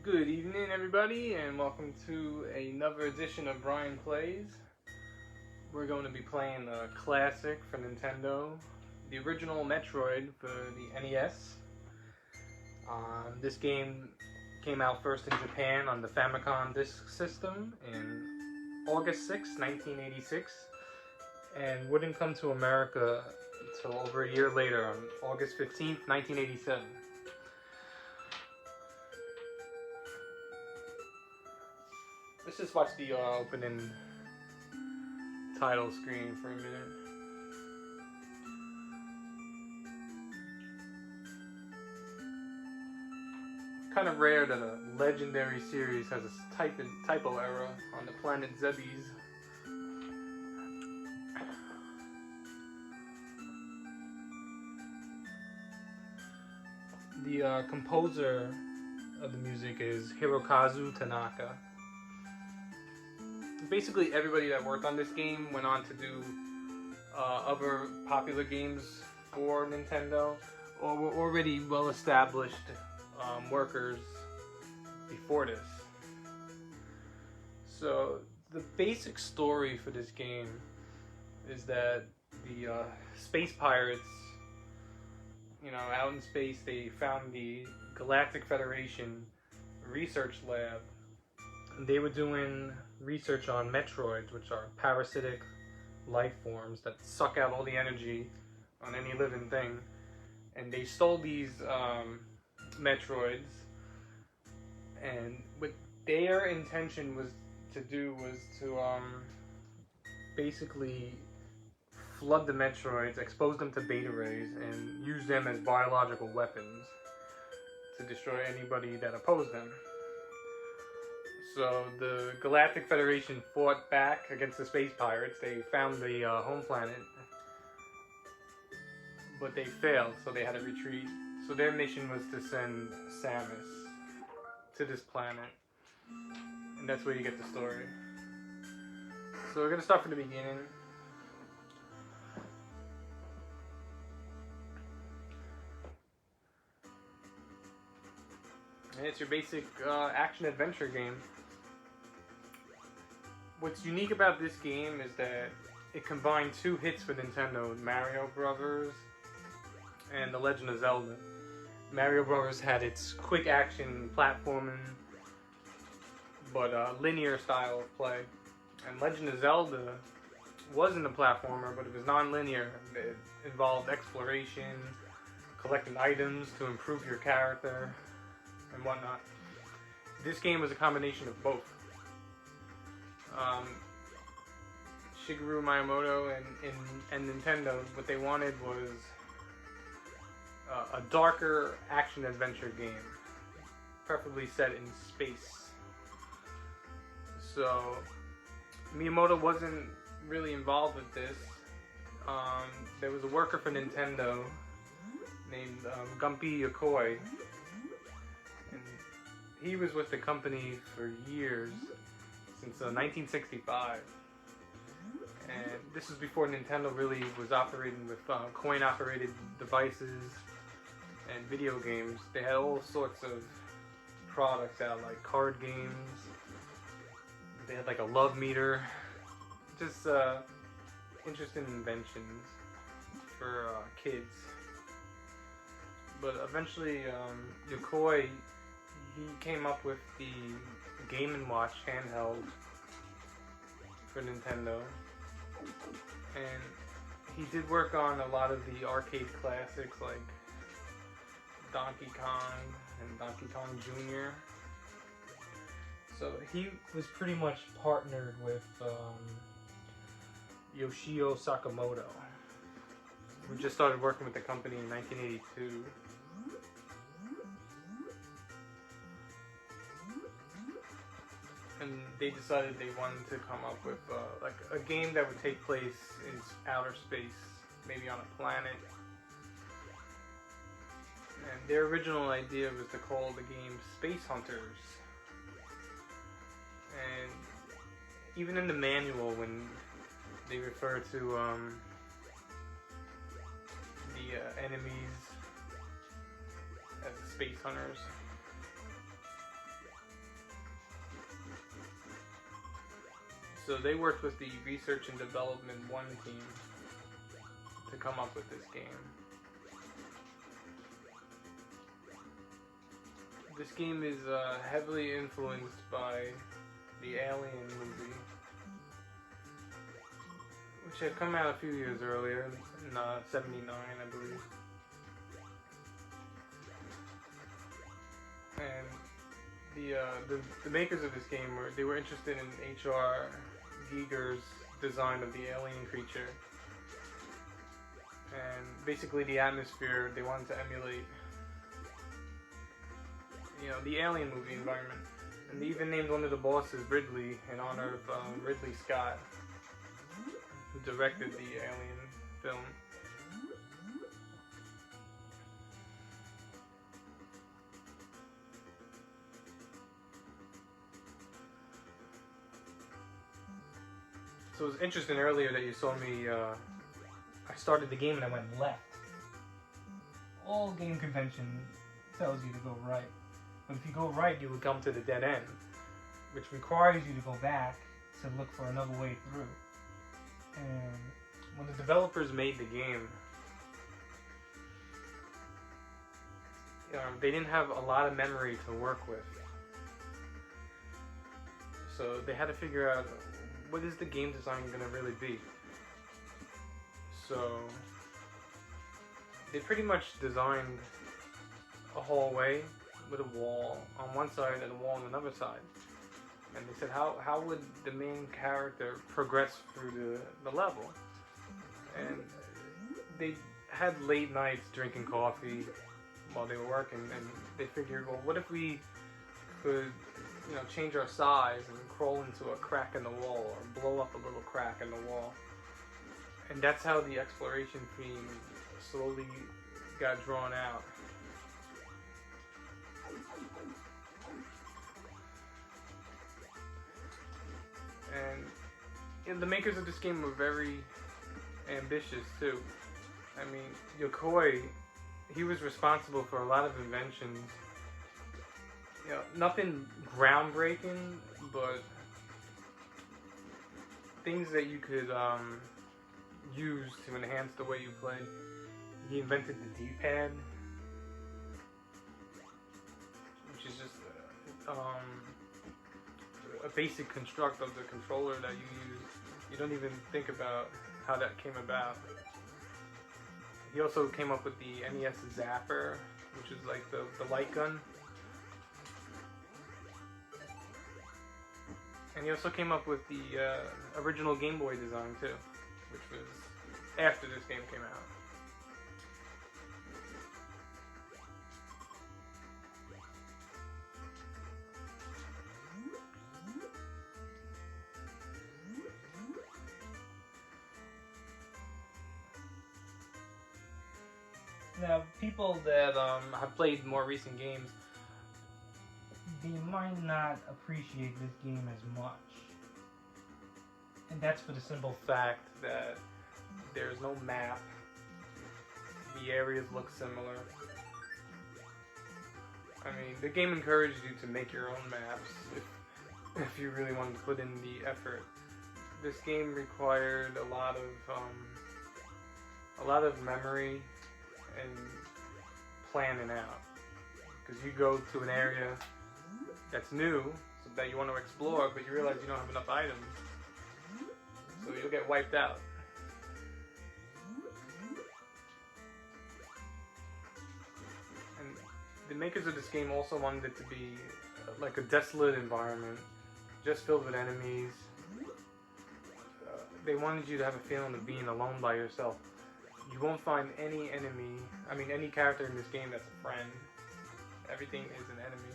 Good evening, everybody, and welcome to another edition of Brian Plays. We're going to be playing a classic for Nintendo, the original Metroid for the NES. This game came out first in Japan on the Famicom Disk System in August 6, 1986, and wouldn't come to America until over a year later on August 15th, 1987. Let's just watch the opening title screen for a minute. Kind of rare that a legendary series has a typo error on the planet Zebes. The composer of the music is Hirokazu Tanaka. Basically everybody that worked on this game went on to do other popular games for Nintendo, or were already well-established workers before this. So the basic story for this game is that the space pirates, out in space, they found the Galactic Federation research lab. They were doing research on Metroids, which are parasitic life forms that suck out all the energy on any living thing. And they stole these Metroids, and what their intention was to basically flood the Metroids, expose them to beta rays, and use them as biological weapons to destroy anybody that opposed them. So the Galactic Federation fought back against the space pirates. They found the home planet, but they failed, so they had to retreat. So their mission was to send Samus to this planet, and that's where you get the story. So we're gonna start from the beginning. And it's your basic action-adventure game. What's unique about this game is that it combined two hits for Nintendo, Mario Brothers and The Legend of Zelda. Mario Brothers had its quick action platforming, but linear style of play. And Legend of Zelda wasn't a platformer, but it was non-linear. It involved exploration, collecting items to improve your character, and whatnot. This game was a combination of both. Shigeru Miyamoto and Nintendo, what they wanted was a darker action-adventure game, preferably set in space. So Miyamoto wasn't really involved with this. There was a worker for Nintendo named Gunpei Yokoi, and he was with the company for years, since 1965. And this was before Nintendo really was operating with coin-operated devices and video games. They had all sorts of products out, like card games. They had like a love meter. Just interesting inventions for kids. But eventually, Yokoi, he came up with the Game & Watch handheld for Nintendo, and he did work on a lot of the arcade classics like Donkey Kong and Donkey Kong Jr. So he was pretty much partnered with Yoshio Sakamoto, who just started working with the company in 1982. And they decided they wanted to come up with like a game that would take place in outer space, maybe on a planet. And their original idea was to call the game Space Hunters. And even in the manual, when they refer to the enemies as the Space Hunters, So they worked with the Research and Development 1 team to come up with this game. This game is heavily influenced by the Alien movie, which had come out a few years earlier, in '79, I believe. And the makers of this game were interested in H.R. Giger's design of the alien creature, and basically the atmosphere they wanted to emulate, the Alien movie environment. And they even named one of the bosses Ridley in honor of Ridley Scott, who directed the Alien film. So it was interesting earlier that you saw me, I started the game and I went left. All game convention tells you to go right. But if you go right, you would come to the dead end, which requires you to go back to look for another way through. And when the developers made the game, they didn't have a lot of memory to work with. So they had to figure out, what is the game design going to really be? So they pretty much designed a hallway with a wall on one side and a wall on another side. And they said, how would the main character progress through the level? And they had late nights drinking coffee while they were working, and they figured, well, what if we could change our size and crawl into a crack in the wall, or blow up a little crack in the wall. And that's how the exploration theme slowly got drawn out. And the makers of this game were very ambitious too. I mean, Yokoi, he was responsible for a lot of inventions. Nothing groundbreaking, but things that you could use to enhance the way you play. He invented the D-pad, which is just a basic construct of the controller that you use. You don't even think about how that came about. He also came up with the NES Zapper, which is like the light gun. And he also came up with the original Game Boy design too, which was after this game came out. Now, people that have played more recent games, they might not appreciate this game as much. And that's for the simple fact that there's no map. The areas look similar. I mean, the game encouraged you to make your own maps if you really wanted to put in the effort. This game required a lot of memory and planning out. Because you go to an area that's new, so that you want to explore, but you realize you don't have enough items, so you'll get wiped out. And the makers of this game also wanted it to be like a desolate environment, just filled with enemies. They wanted you to have a feeling of being alone by yourself. You won't find any any character in this game that's a friend. Everything is an enemy.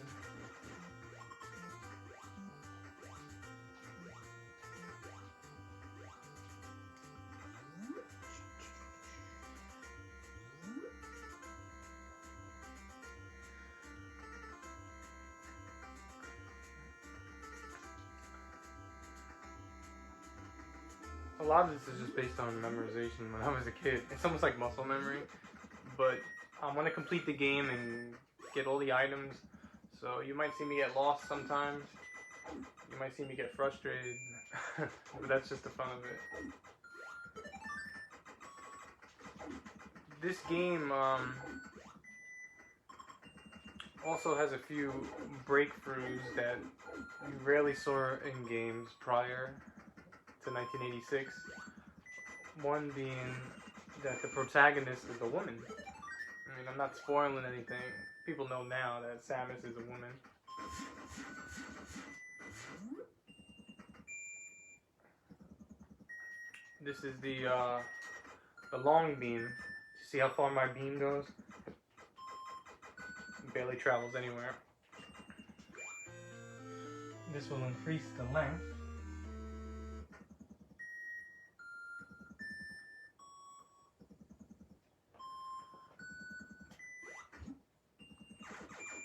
A lot of this is just based on memorization when I was a kid. It's almost like muscle memory, but I want to complete the game and get all the items, so you might see me get lost sometimes. You might see me get frustrated. But that's just the fun of it. This game also has a few breakthroughs that you rarely saw in games prior to 1986. One being that the protagonist is a woman. I mean, I'm not spoiling anything. People know now that Samus is a woman. This is the long beam. See how far my beam goes? It barely travels anywhere. This will increase the length.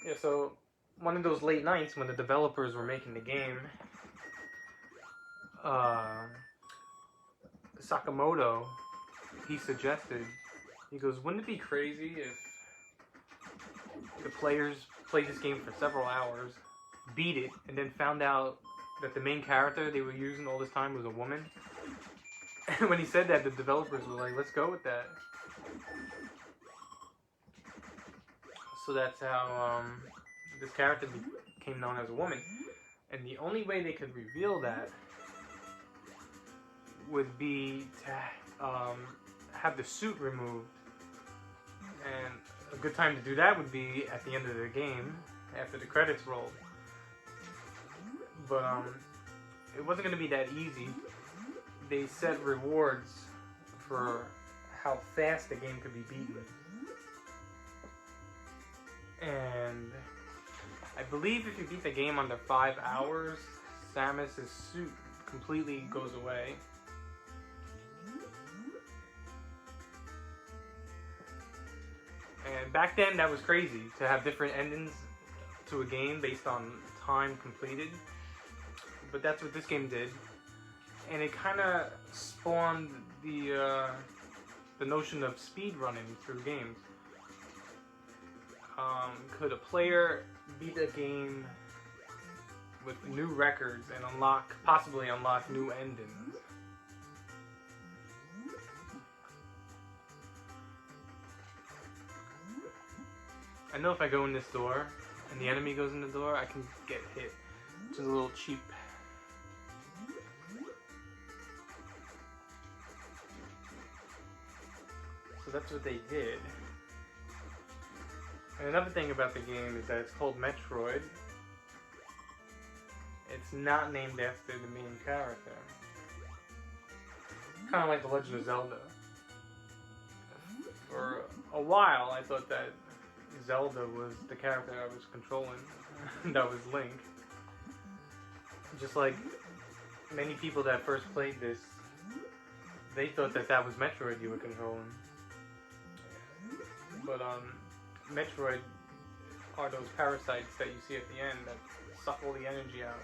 Yeah, so one of those late nights when the developers were making the game, Sakamoto, he suggested, he goes, wouldn't it be crazy if the players played this game for several hours, beat it, and then found out that the main character they were using all this time was a woman? And when he said that, the developers were like, let's go with that. So that's how this character became known as a woman. And the only way they could reveal that would be to have the suit removed. And a good time to do that would be at the end of the game, after the credits rolled. But it wasn't going to be that easy. They set rewards for how fast the game could be beaten. And I believe if you beat the game under 5 hours, Samus's suit completely goes away. And back then, that was crazy, to have different endings to a game based on time completed. But that's what this game did. And it kind of spawned the notion of speed running through games. Could a player beat a game with new records and possibly unlock new endings? I know if I go in this door and the enemy goes in the door, I can get hit, which is a little cheap. So that's what they did. And another thing about the game is that it's called Metroid. It's not named after the main character. Kind of like the Legend of Zelda. For a while, I thought that Zelda was the character I was controlling. That was Link. Just like many people that first played this, they thought that that was Metroid you were controlling. But Metroid are those parasites that you see at the end that suck all the energy out.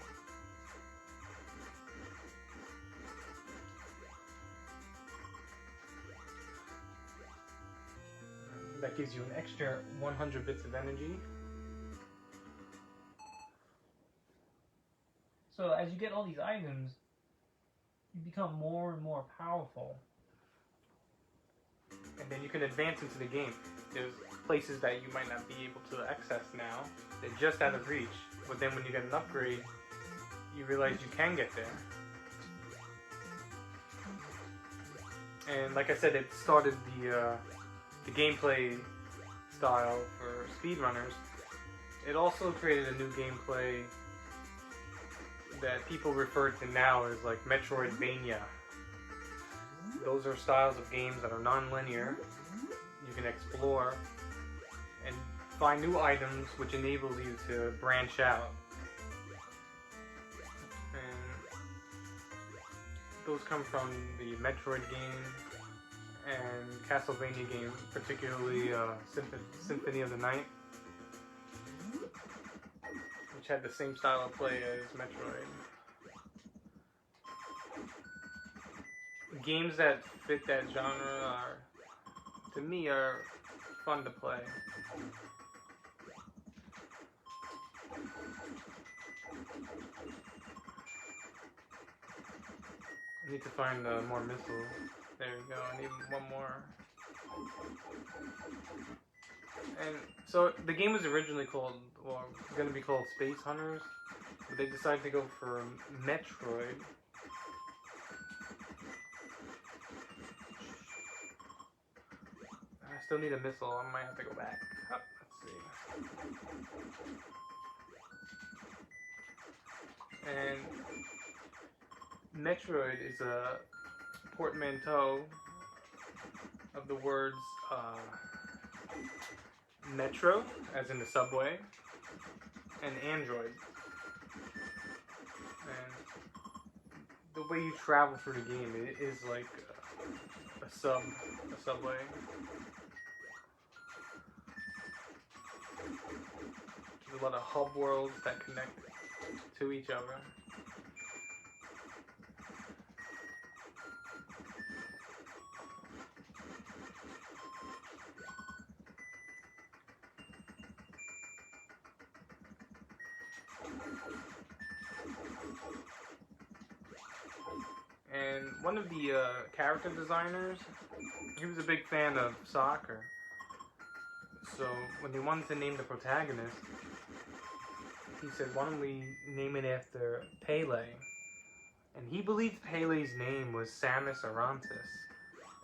That gives you an extra 100 bits of energy. So as you get all these items, you become more and more powerful. And then you can advance into the game. There's places that you might not be able to access now. They're just out of reach. But then when you get an upgrade, you realize you can get there. And like I said, it started the gameplay style for speedrunners. It also created a new gameplay that people refer to now as like Metroidvania. Those are styles of games that are non-linear. You can explore and find new items, which enables you to branch out. And those come from the Metroid game and Castlevania game, particularly Symphony of the Night, which had the same style of play as Metroid. Games that fit that genre to me, are fun to play. I need to find more missiles. There we go. I need one more. And so the game was originally called, well, going to be called Space Hunters, but they decided to go for Metroid. I still need a missile. I might have to go back. Oh, let's see. And Metroid is a portmanteau of the words Metro, as in the subway, and Android. And the way you travel through the game, it is like a subway. There's a lot of hub worlds that connect to each other. And one of the character designers, he was a big fan of soccer. So when they wanted to name the protagonist, he said, why don't we name it after Pele? And he believed Pele's name was Samus Arantes.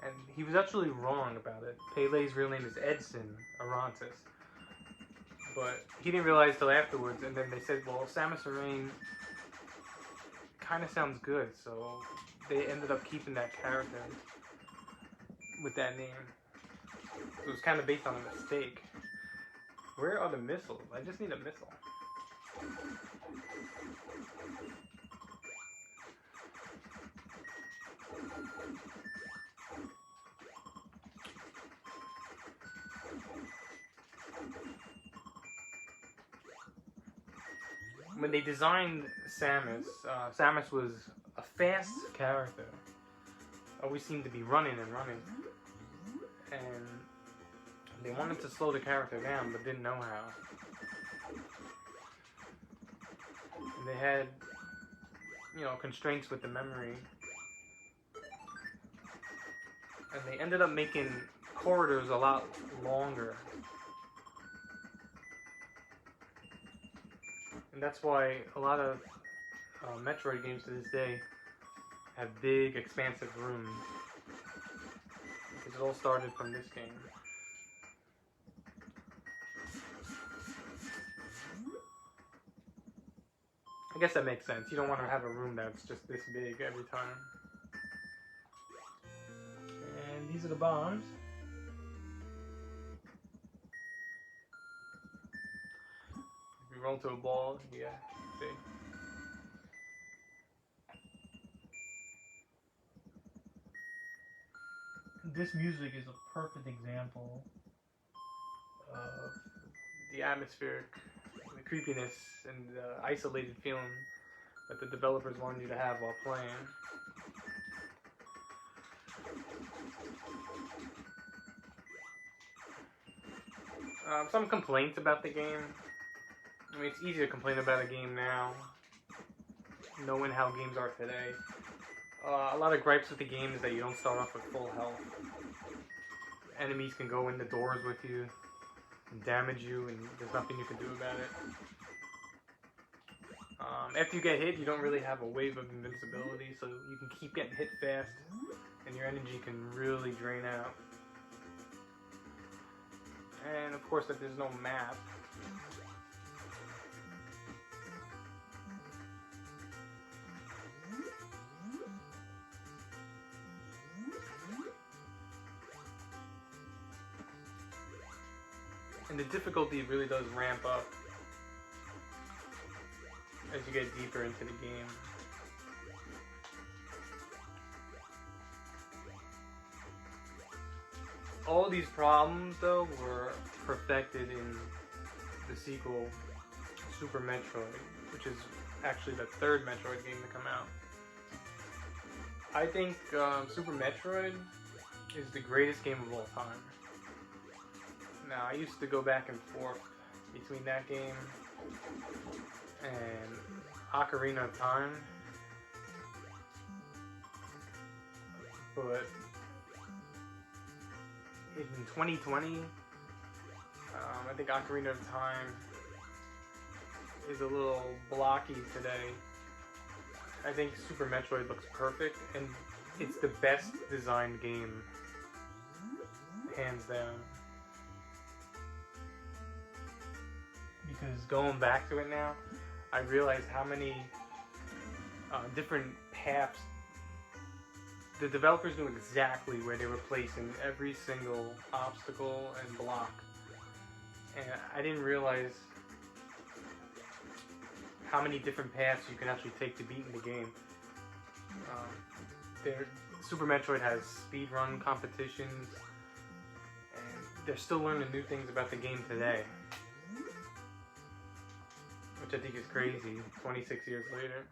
And he was actually wrong about it. Pele's real name is Edson Arantes. But he didn't realize till afterwards, and then they said, well, Samus Aran kind of sounds good, so they ended up keeping that character with that name. It was kind of based on a mistake. Where are the missiles? I just need a missile. When they designed Samus, Samus was a fast character. Always seemed to be running and running. And they wanted to slow the character down, but didn't know how. And they had, constraints with the memory. And they ended up making corridors a lot longer. And that's why a lot of Metroid games to this day have big, expansive rooms. Because it all started from this game. I guess that makes sense. You don't want to have a room that's just this big every time. And these are the bombs. If you roll to a ball, yeah, see. This music is a perfect example of the atmospheric, the creepiness, and the isolated feeling that the developers wanted you to have while playing. Some complaints about the game. I mean, it's easy to complain about a game now, knowing how games are today. A lot of gripes with the game is that you don't start off with full health. Enemies can go in the doors with you and damage you, and there's nothing you can do about it. After you get hit, you don't really have a wave of invincibility, so you can keep getting hit fast, and your energy can really drain out. And of course, if there's no map, and the difficulty really does ramp up as you get deeper into the game. All these problems, though, were perfected in the sequel, Super Metroid, which is actually the third Metroid game to come out. I think Super Metroid is the greatest game of all time. Now, I used to go back and forth between that game and Ocarina of Time. but in 2020, I think Ocarina of Time is a little blocky today. I think Super Metroid looks perfect, and it's the best designed game, hands down. Because going back to it now, I realize how many different paths the developers knew exactly where they were placing every single obstacle and block. And I didn't realize how many different paths you can actually take to beat in the game. Super Metroid has speedrun competitions, and they're still learning new things about the game today. Which I think is crazy, 26 years later.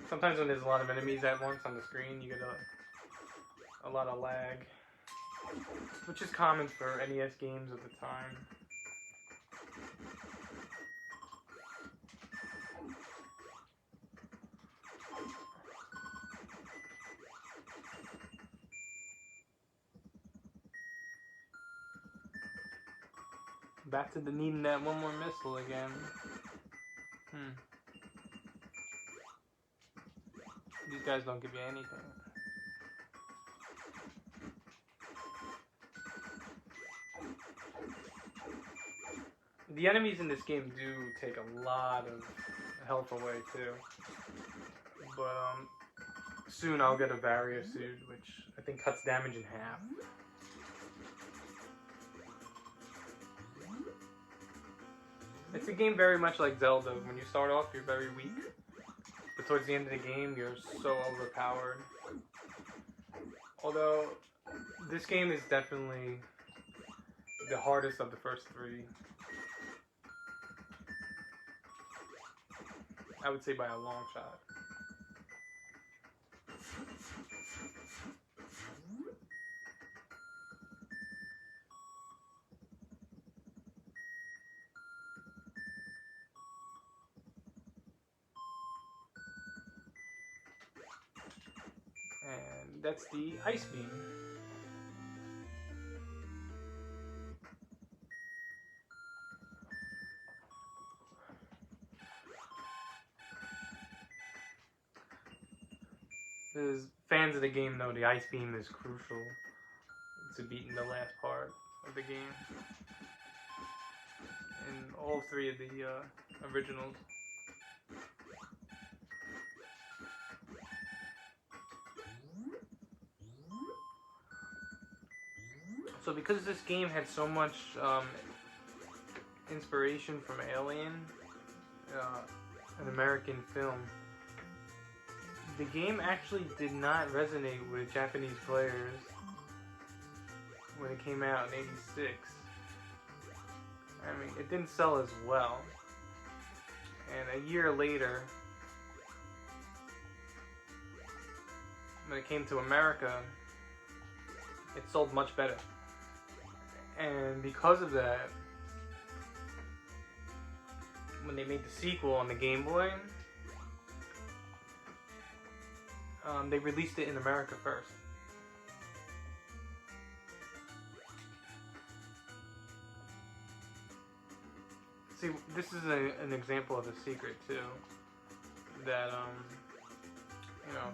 Sometimes when there's a lot of enemies at once on the screen, you get a lot of lag, which is common for NES games at the time. Back to the needing that one more missile again. These guys don't give you anything. The enemies in this game do take a lot of health away too. But soon I'll get a Varia suit, which I think cuts damage in half. It's a game very much like Zelda. When you start off, you're very weak. But towards the end of the game, you're so overpowered. Although, this game is definitely the hardest of the first three. I would say by a long shot. And that's the ice beam. As fans of the game know, the ice beam is crucial to beating the last part of the game. In all three of the originals. So because this game had so much inspiration from Alien, an American film, the game actually did not resonate with Japanese players when it came out in '86. I mean, it didn't sell as well. And a year later, when it came to America, it sold much better. And because of that, when they made the sequel on the Game Boy, they released it in America first. See, this is an example of a secret too, that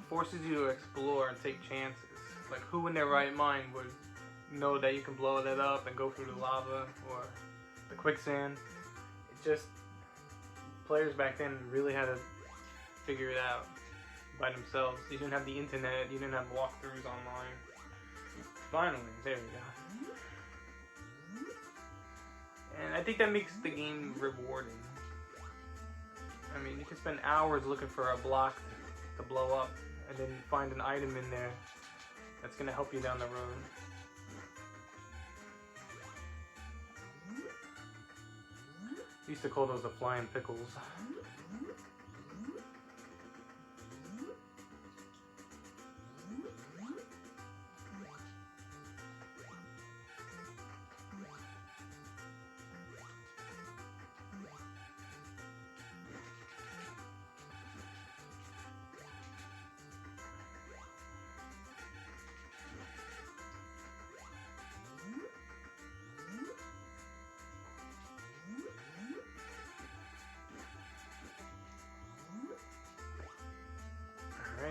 forces you to explore and take chances. Like, who in their right mind would know that you can blow that up and go through the lava or the quicksand? It just, players back then really had to figure it out by themselves. You didn't have the internet, you didn't have walkthroughs online. Finally, there we go. And I think that makes the game rewarding. I mean, you can spend hours looking for a block to blow up and then find an item in there that's going to help you down the road. We used to call those the flying pickles.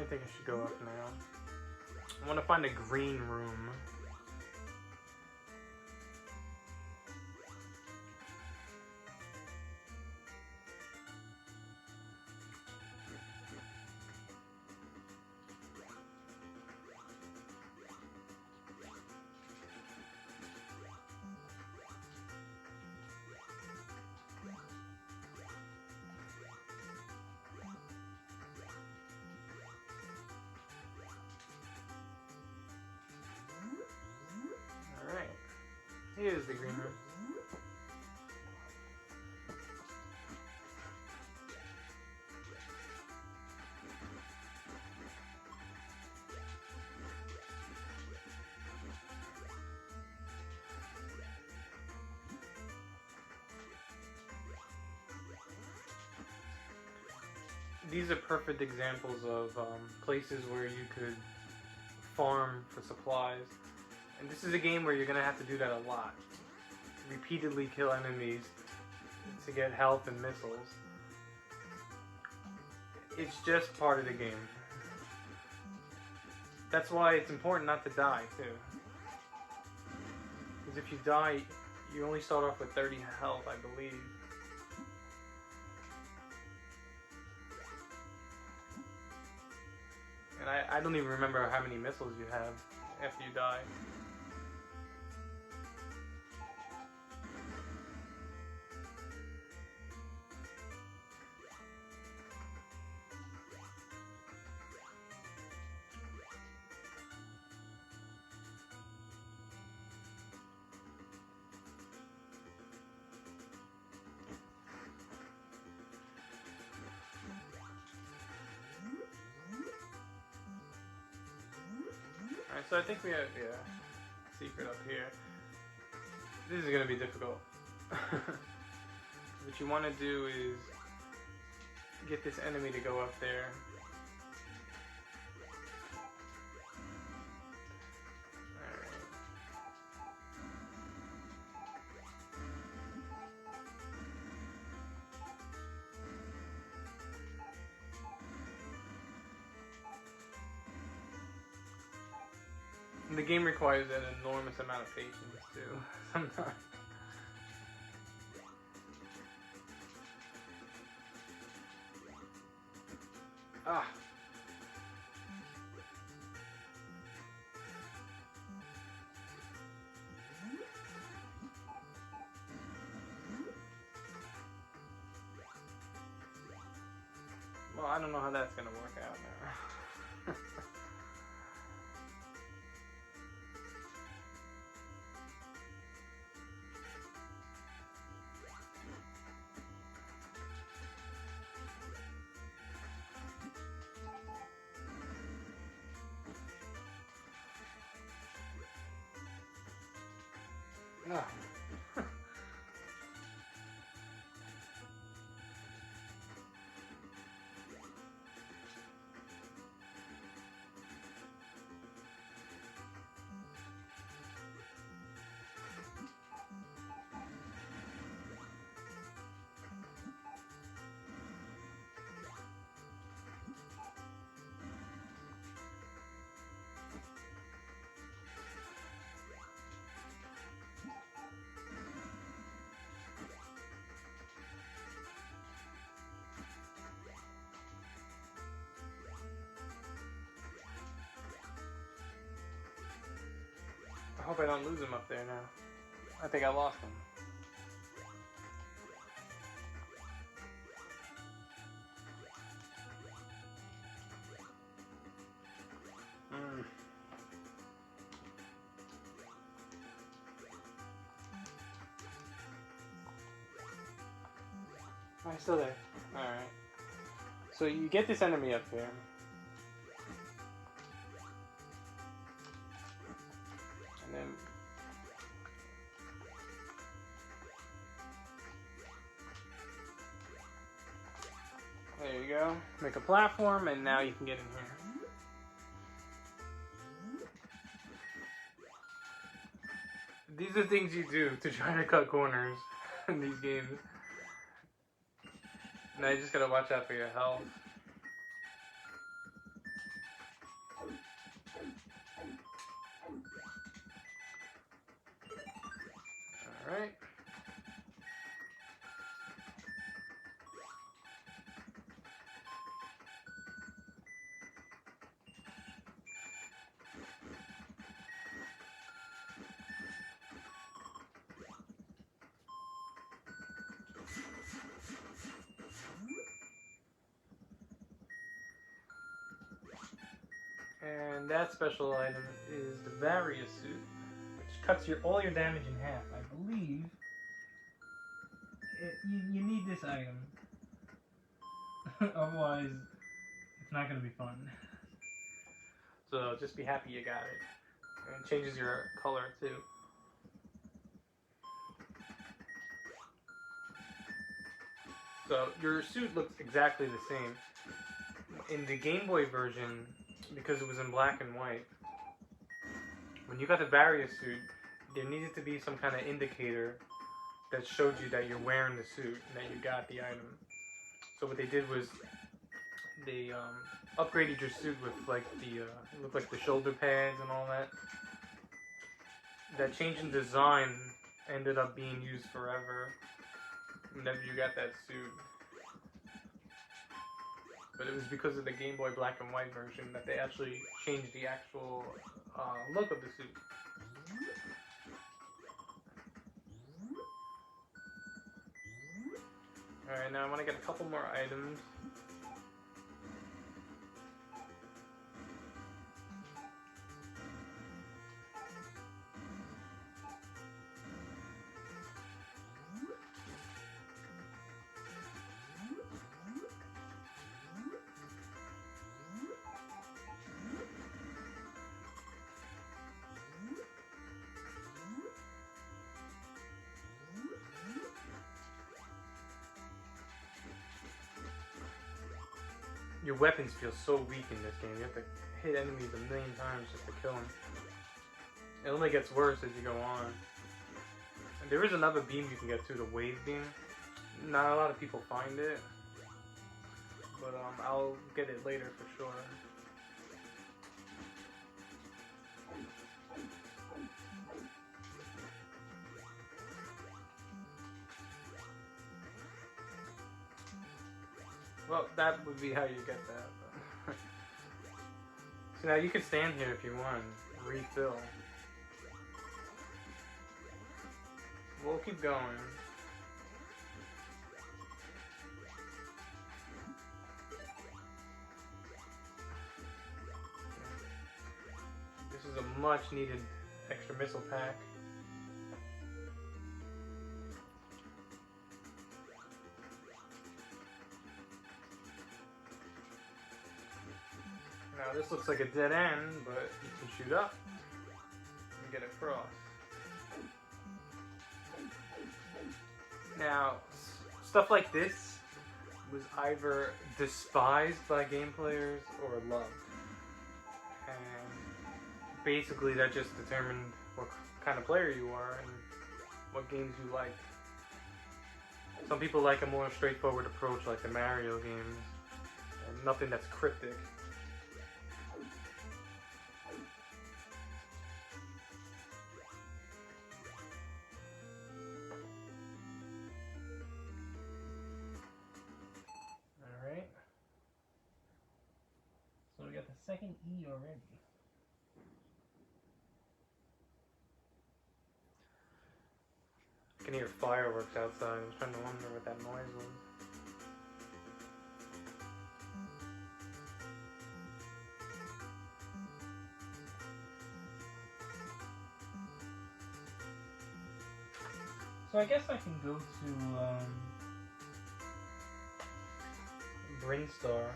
I think I should go up now. I want to find a green room. Here's the green room. These are perfect examples of places where you could farm for supplies. And this is a game where you're going to have to do that a lot. Repeatedly kill enemies to get health and missiles. It's just part of the game. That's why it's important not to die, too. Because if you die, you only start off with 30 health, I believe. And I don't even remember how many missiles you have after you die. Alright, so I think we have a secret up here. This is going to be difficult. What you want to do is get this enemy to go up there. The game requires an enormous amount of patience too, sometimes. Ah. Well, I don't know how that's gonna work out now. Ah. I hope I don't lose him up there now. I think I lost him. Oh, he's still there. Alright. So you get this enemy up there. And then there you go. Make a platform and now you can get in here. These are things you do to try to cut corners in these games. Now you just gotta watch out for your health. Alright. And that special item is the Various Suit, which cuts all your damage in half. I believe you need this item. Otherwise, it's not going to be fun. So just be happy you got it. And it changes your color too. So your suit looks exactly the same. In the Game Boy version, because it was in black and white, when you got the Various Suit, there needed to be some kind of indicator that showed you that you're wearing the suit and that you got the item. So what they did was they upgraded your suit with like the it looked like the shoulder pads and all that. That change in design ended up being used forever whenever you got that suit. But it was because of the Game Boy black and white version that they actually changed the actual look of the suit. Alright, now I want to get a couple more items. Your weapons feel so weak in this game. You have to hit enemies a million times just to kill them. It only gets worse as you go on. And there is another beam you can get to, the wave beam. Not a lot of people find it, but I'll get it later for sure. Well, that would be how you get that. So now you can stand here if you want, refill. We'll keep going. This is a much needed extra missile pack. Now this looks like a dead end, but you can shoot up and get across. Now, stuff like this was either despised by game players or loved. And basically that just determined what kind of player you are and what games you like. Some people like a more straightforward approach like the Mario games, and nothing that's cryptic. So we got the second E already. I can hear fireworks outside. I was trying to wonder what that noise was. So I guess I can go to Brinstar.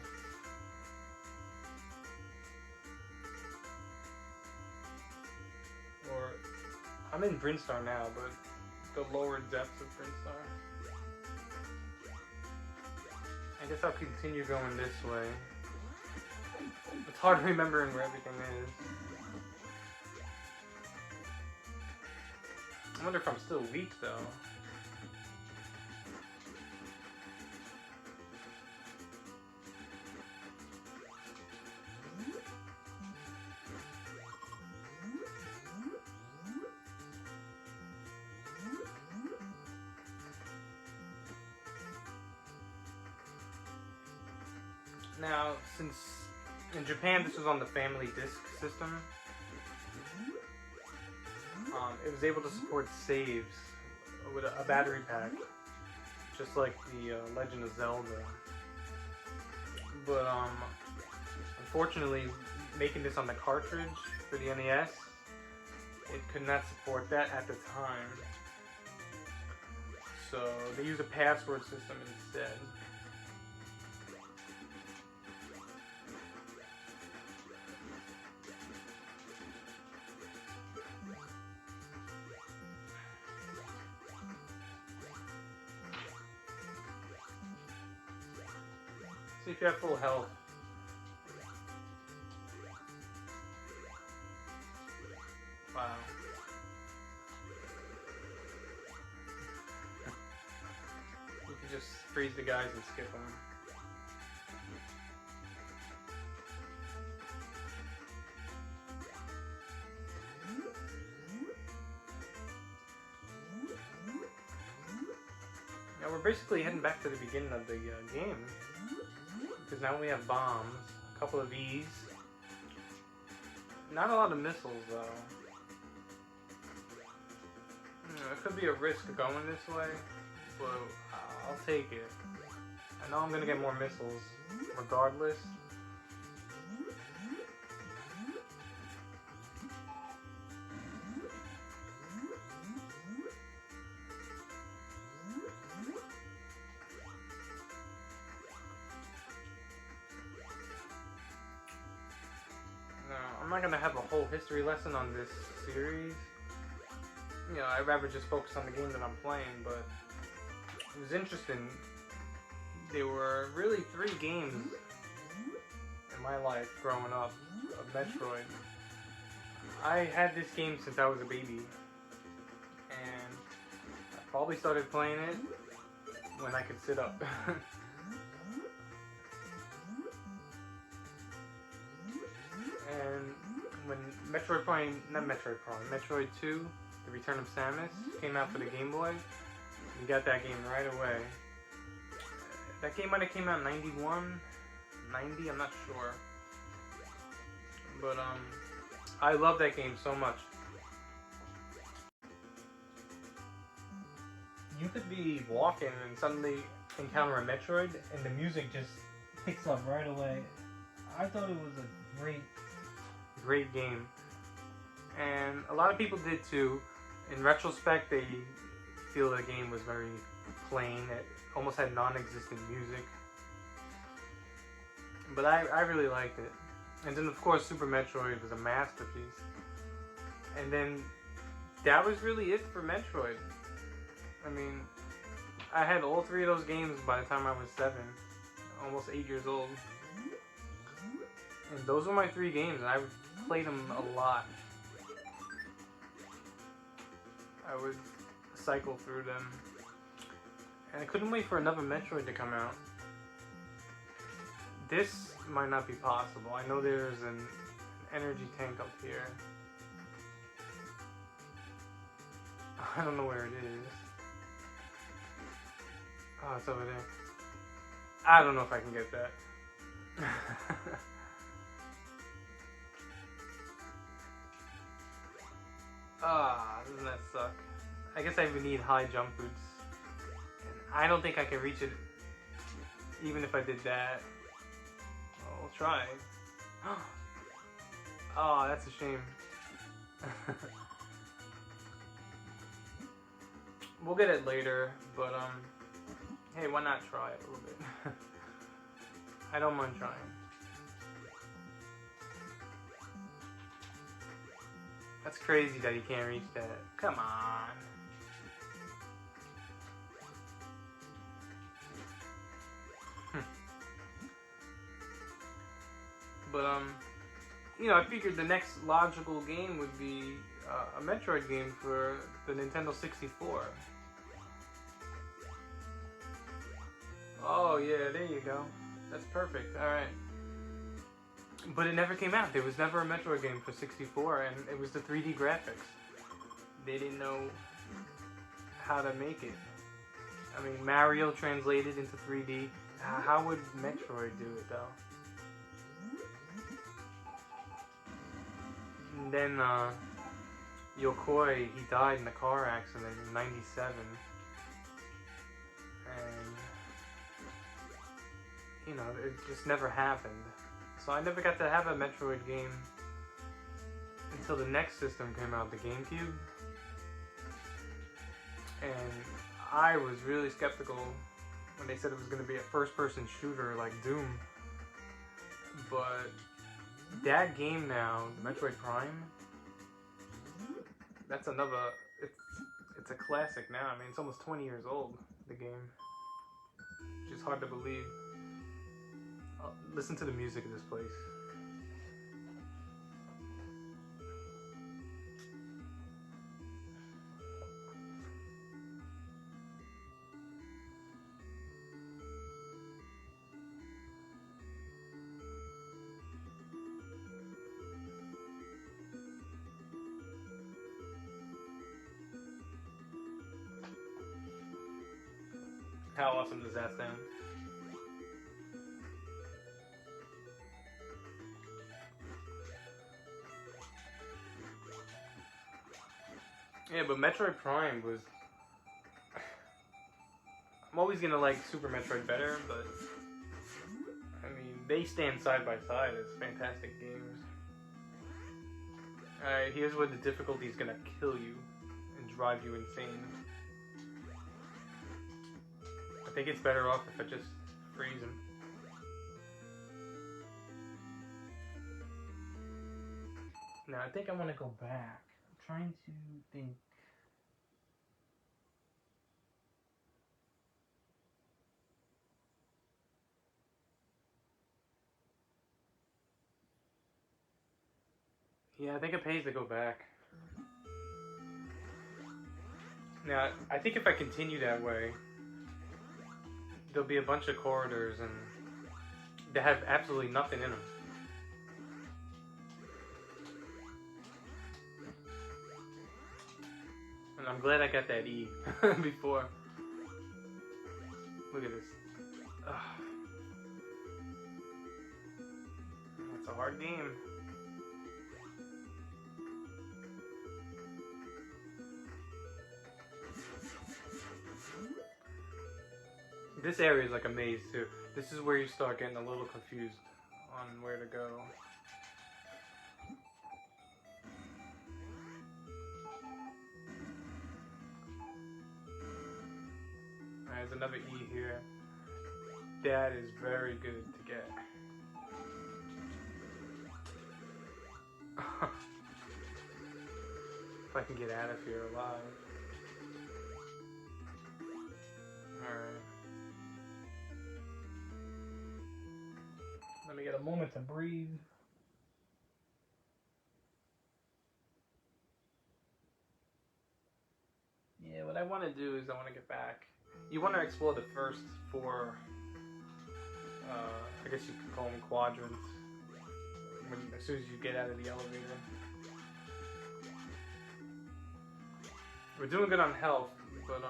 Or I'm in Brinstar now, but the lower depths of Brinstar. I guess I'll continue going this way. It's hard remembering where everything is. I wonder if I'm still weak though. Now, since in Japan this was on the family disc system, it was able to support saves with a battery pack, just like the Legend of Zelda. But unfortunately, making this on the cartridge for the NES, it could not support that at the time. So they used a password system instead. See if you have full health. Wow. You can just freeze the guys and skip them. Now we're basically heading back to the beginning of the game. Because now we have bombs, a couple of E's. Not a lot of missiles though. It could be a risk going this way, but I'll take it. I know I'm gonna get more missiles regardless. I'm not gonna have a whole history lesson on this series. You know, I'd rather just focus on the game that I'm playing, but it was interesting. There were really 3 games in my life growing up of Metroid. I had this game since I was a baby, and I probably started playing it when I could sit up. And when Metroid 2, The Return of Samus, came out for the Game Boy, we got that game right away. That game might have came out in 91, 90, I'm not sure. But I love that game so much. You could be walking and suddenly encounter a Metroid and the music just picks up right away. I thought it was a great game, and a lot of people did too. In retrospect, they feel the game was very plain. It almost had non-existent music, but I really liked it. And then of course Super Metroid was a masterpiece, and then that was really it for Metroid. I mean, I had all 3 of those games by the time I was 7, almost 8 years old. And those were my 3 games, and I played them a lot. I would cycle through them. And I couldn't wait for another Metroid to come out. This might not be possible. I know there's an energy tank up here. I don't know where it is. Oh, it's over there. I don't know if I can get that. Doesn't that suck? I guess I would need high jump boots. And I don't think I can reach it even if I did that. Oh, we'll try. Oh, that's a shame. We'll get it later, but hey, why not try it a little bit? I don't mind trying. That's crazy that he can't reach that. Come on. But you know, I figured the next logical game would be a Metroid game for the Nintendo 64. Oh yeah, there you go. That's perfect. Alright. But it never came out. There was never a Metroid game for 64, and it was the 3D graphics. They didn't know how to make it. I mean, Mario translated into 3D. How would Metroid do it, though? And then Yokoi, he died in a car accident in '97, and you know, it just never happened. So I never got to have a Metroid game until the next system came out, the GameCube. And I was really skeptical when they said it was going to be a first-person shooter like Doom. But that game now, the Metroid Prime, that's another, it's a classic now. I mean, it's almost 20 years old, the game. Which is hard to believe. Listen to the music of this place. How awesome does that sound? Yeah, but Metroid Prime was... I'm always gonna like Super Metroid better, but... I mean, they stand side by side as fantastic games. Alright, here's where the difficulty is gonna kill you and drive you insane. I think it's better off if I just freeze him. Now, I think I want to go back. I'm trying to think. Yeah, I think it pays to go back. Now, I think if I continue that way, there'll be a bunch of corridors and they have absolutely nothing in them. And I'm glad I got that E before. Look at this. Ugh. That's a hard game. This area is like a maze too. This is where you start getting a little confused on where to go. There's another E here. That is very good to get. If I can get out of here alive. Alright. Let me get a moment to breathe. Yeah, what I want to do is I want to get back. You want to explore the first four, I guess you could call them quadrants, as soon as you get out of the elevator. We're doing good on health, but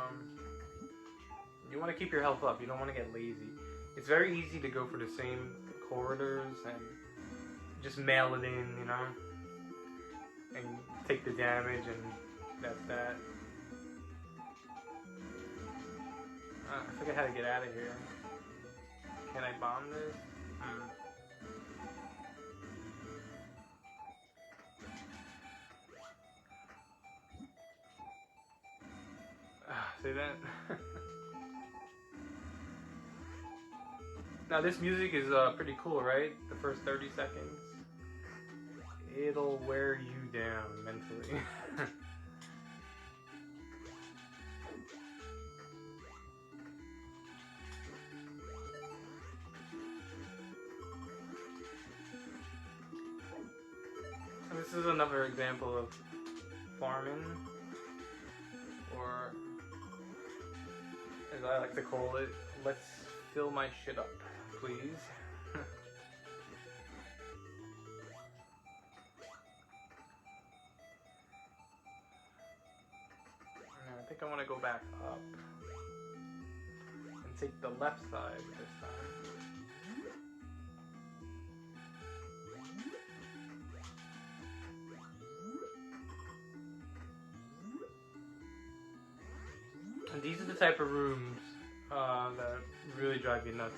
you want to keep your health up. You don't want to get lazy. It's very easy to go for the same corridors and just mail it in, you know, and take the damage, and that's that. I forget how to get out of here. Can I bomb this? See that? Now this music is pretty cool, right? The first 30 seconds. It'll wear you down mentally. This is another example of farming, or as I like to call it, let's fill my shit up, please. I think I want to go back up and take the left side this time. type of rooms that really drive you nuts.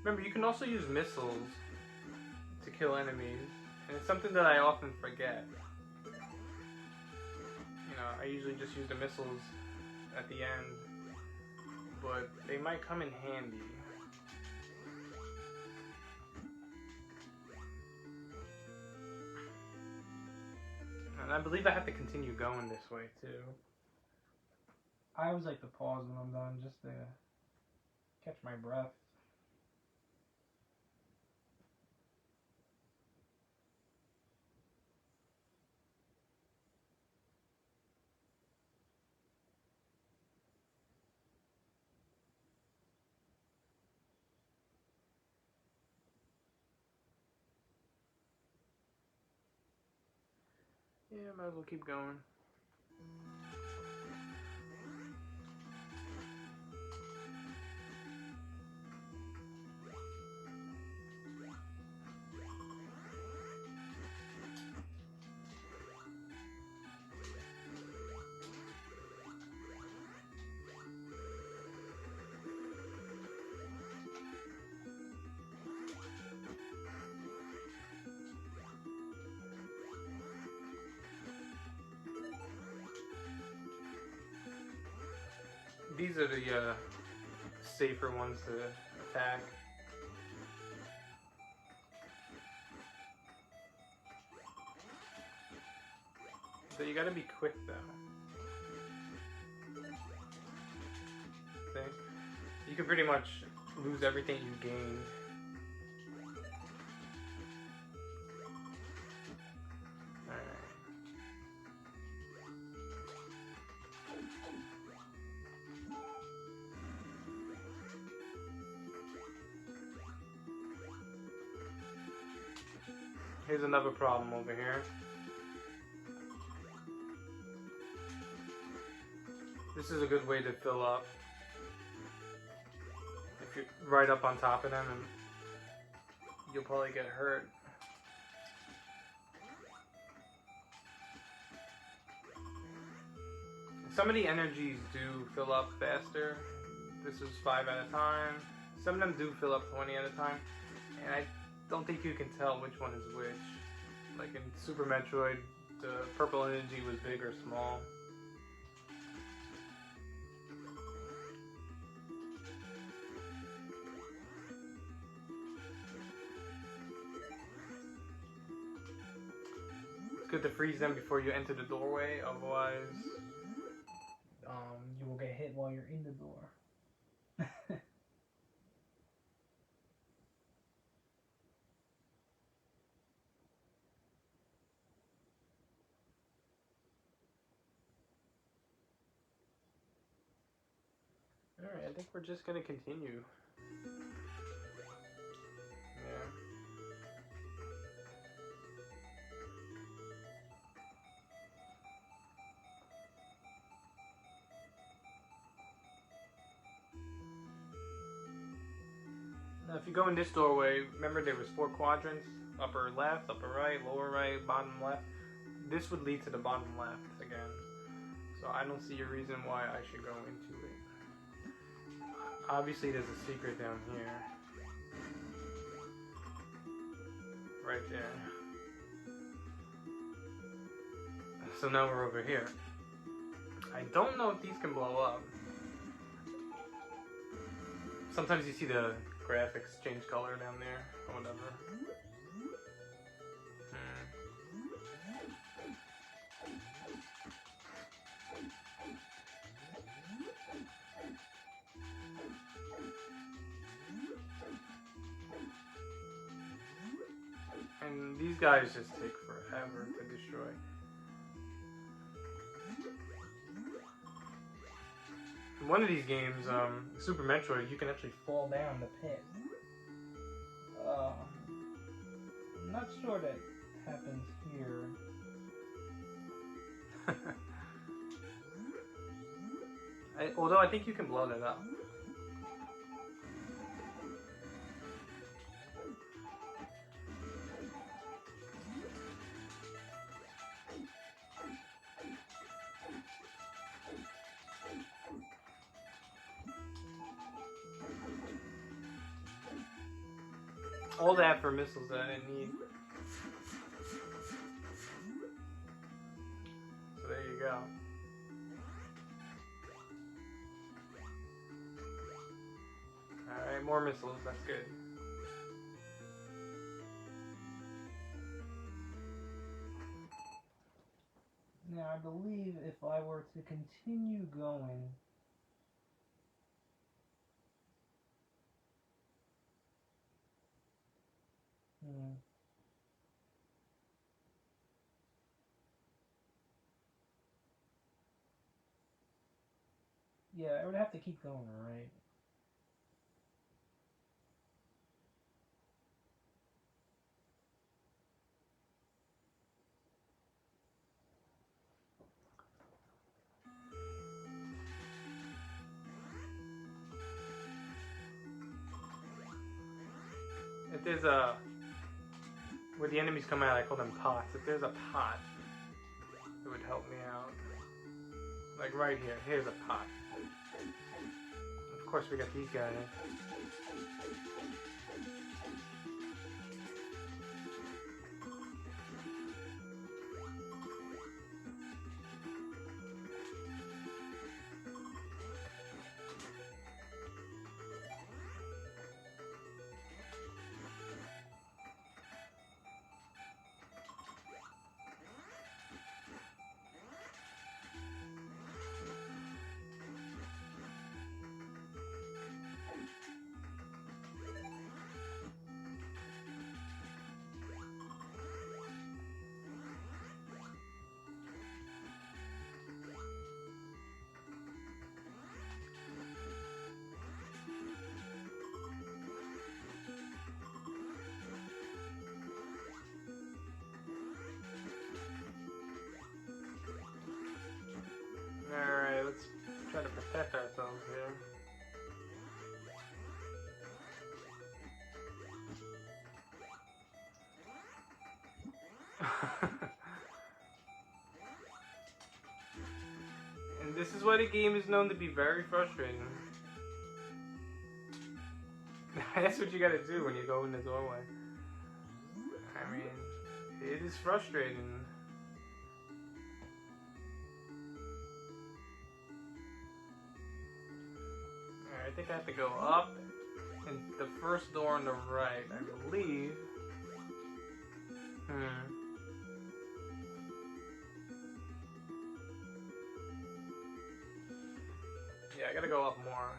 Remember, you can also use missiles to kill enemies, and it's something that I often forget. You know, I usually just use the missiles at the end, but they might come in handy. And I believe I have to continue going this way too. I always like to pause when I'm done just to catch my breath. Yeah, might as well keep going. These are the safer ones to attack. So you gotta be quick though. See? You can pretty much lose everything you gained. Here's another problem over here. This is a good way to fill up. If you're right up on top of them, and you'll probably get hurt. Some of the energies do fill up faster. This is 5 at a time. Some of them do fill up 20 at a time. And I don't think you can tell which one is which. Like in Super Metroid, the purple energy was big or small. It's good to freeze them before you enter the doorway, otherwise you will get hit while you're in the door. Alright, I think we're just gonna continue. Yeah. Now if you go in this doorway, remember there was 4 quadrants, upper left, upper right, lower right, bottom left. This would lead to the bottom left again. So I don't see a reason why I should go into it. Obviously there's a secret down here. Right there. So now we're over here. I don't know if these can blow up. Sometimes you see the graphics change color down there, or whatever. And these guys just take forever to destroy. In one of these games, Super Metroid, you can actually fall down the pit. I'm not sure that happens here. Although I think you can blow that up. All that for missiles that I didn't need. So there you go. Alright, more missiles, that's good. Now, I believe if I were to continue going... Yeah, I would have to keep going, right? If there's where the enemies come out, I call them pots. If there's a pot, it would help me out. Like right here, here's a pot. Of course we got these guys. Alright, let's try to protect ourselves here. And this is why the game is known to be very frustrating. That's what you gotta do when you go in the doorway. I mean, it is frustrating. I think I have to go up and the first door on the right, I believe. Yeah, I gotta go up more.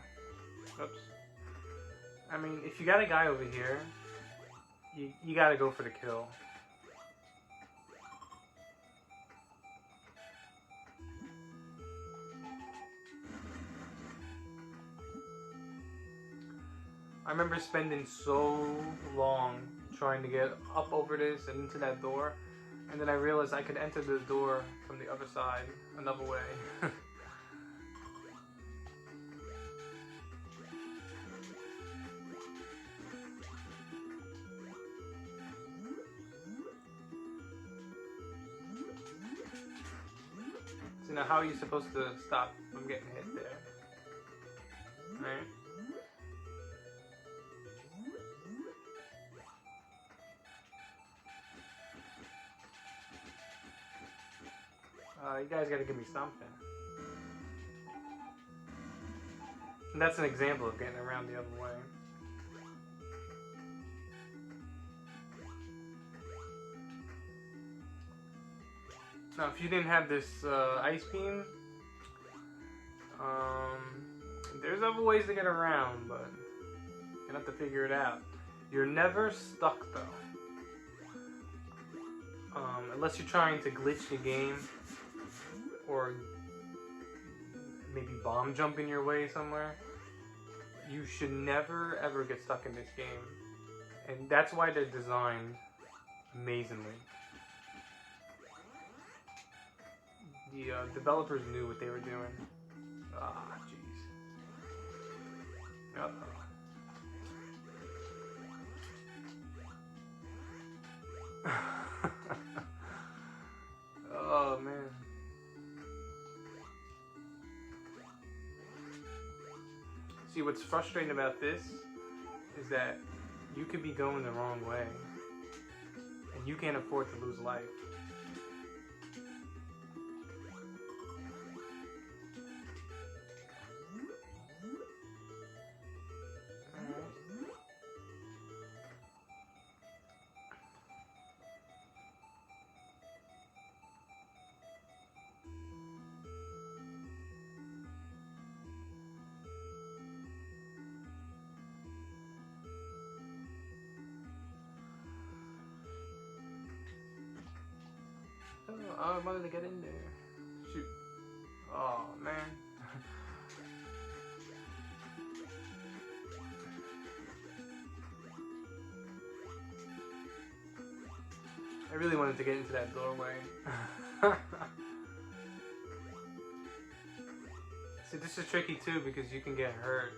Oops. I mean, if you got a guy over here, you gotta go for the kill. I remember spending so long trying to get up over this and into that door, and then I realized I could enter the door from the other side, another way. So now how are you supposed to stop from getting hit there? Right? You guys gotta give me something. And that's an example of getting around the other way. Now, if you didn't have this ice beam, there's other ways to get around, but you have to figure it out. You're never stuck though. Unless you're trying to glitch the game, or maybe bomb jump in your way somewhere. You should never ever get stuck in this game. And that's why they're designed amazingly. The developers knew what they were doing. Ah, jeez. Uh-oh. Oh, man. See, what's frustrating about this is that you could be going the wrong way, and you can't afford to lose life. Oh, I wanted to get in there. Shoot. Oh, man. I really wanted to get into that doorway. See, this is tricky too because you can get hurt.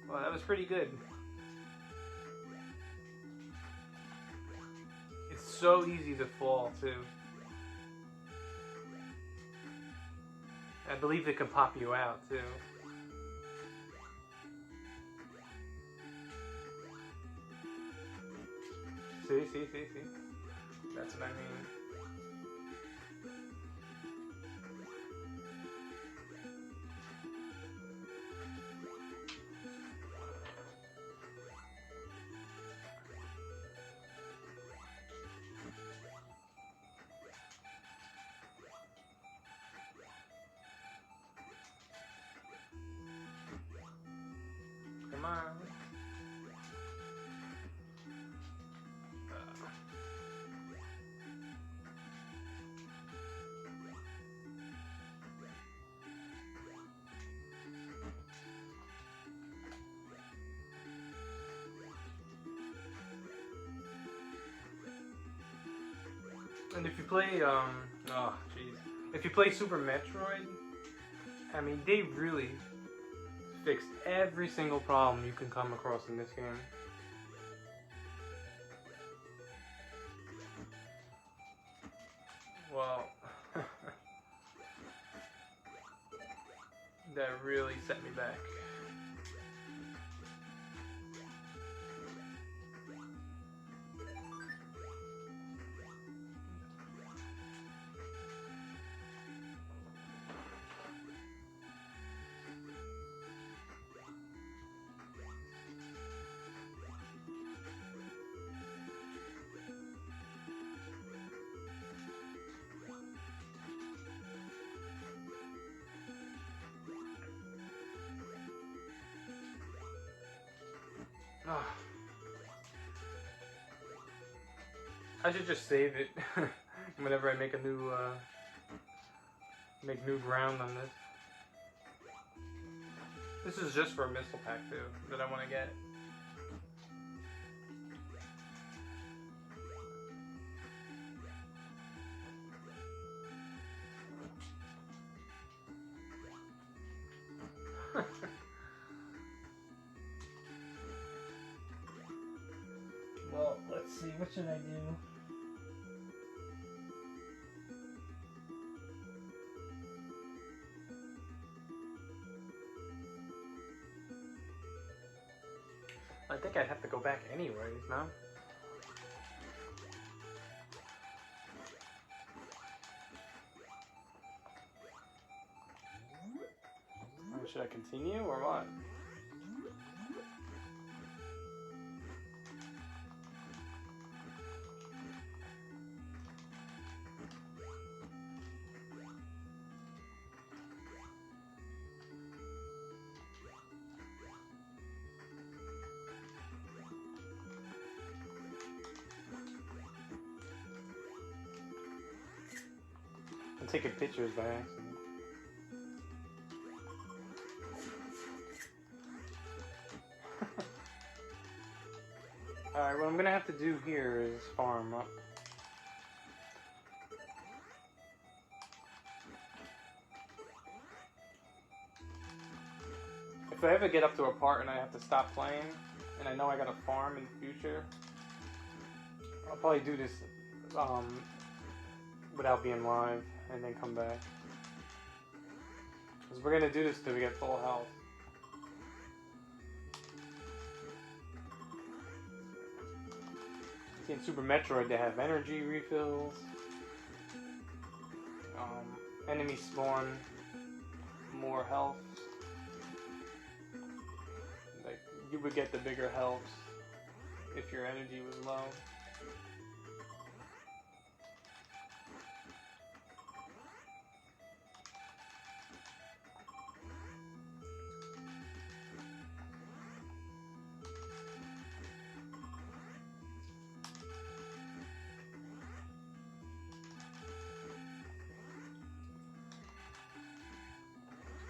Well, that was pretty good. It's so easy to fall too. I believe it can pop you out too. See. That's what I mean. Come on. And if you play, oh jeez, if you play Super Metroid, I mean, they really fixed every single problem you can come across in this game. Well, that really set me back. I should just save it whenever I make a new new ground on this. This is just for a missile pack too that I want to get. Well, let's see, what should I do? I think I'd have to go back anyways, no? Or should I continue or what? I'm taking pictures by accident. Alright, what I'm gonna have to do here is farm up. If I ever get up to a part and I have to stop playing, and I know I gotta farm in the future, I'll probably do this without being live and then come back. Because we're gonna do this till we get full health. See, in Super Metroid they have energy refills, enemies spawn more health. Like, you would get the bigger health if your energy was low.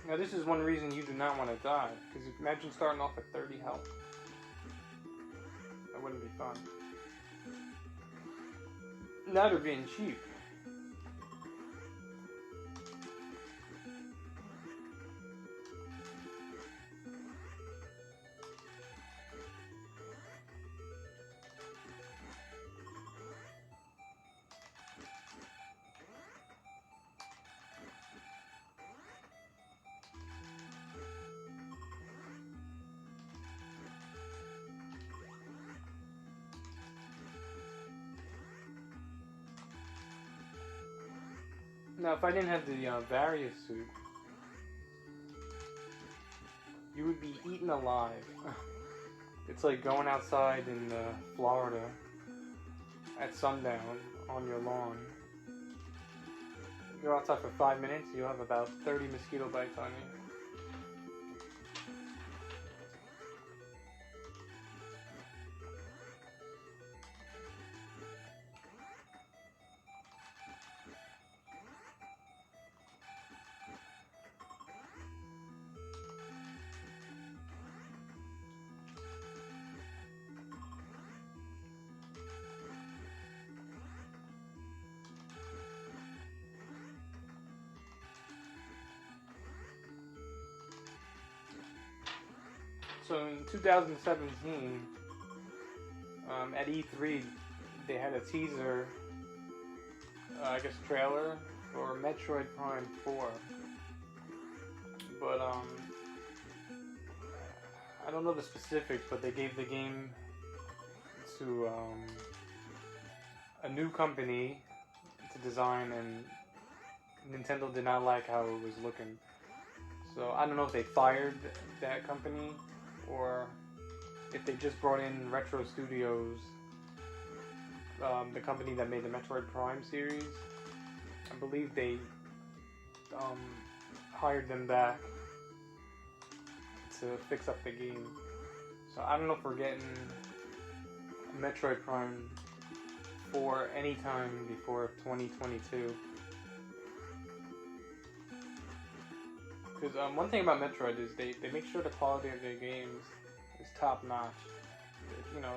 Now this is one reason you do not want to die, because imagine starting off at 30 health. That wouldn't be fun. Now they're being cheap. Now, if I didn't have the various suit, you would be eaten alive. It's like going outside in Florida at sundown on your lawn. You go outside for 5 minutes, you'll have about 30 mosquito bites on you. So in 2017, at E3, they had a teaser, I guess trailer, for Metroid Prime 4. But I don't know the specifics, but they gave the game to a new company to design, and Nintendo did not like how it was looking. So I don't know if they fired that company, or if they just brought in Retro Studios, the company that made the Metroid Prime series. I believe they hired them back to fix up the game. So I don't know if we're getting Metroid Prime 4 anytime before 2022. Because one thing about Metroid is they make sure the quality of their games is top notch. You know,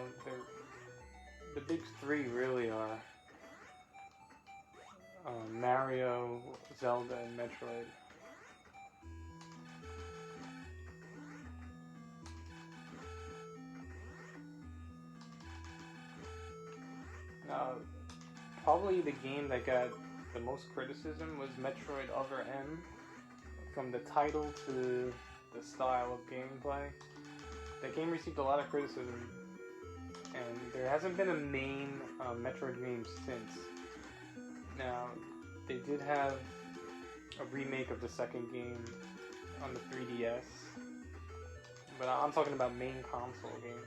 the big three really are Mario, Zelda, and Metroid. Probably the game that got the most criticism was Metroid Other M. From the title to the style of gameplay, the game received a lot of criticism, and there hasn't been a main Metroid game since. Now, they did have a remake of the second game on the 3DS, but I'm talking about main console game.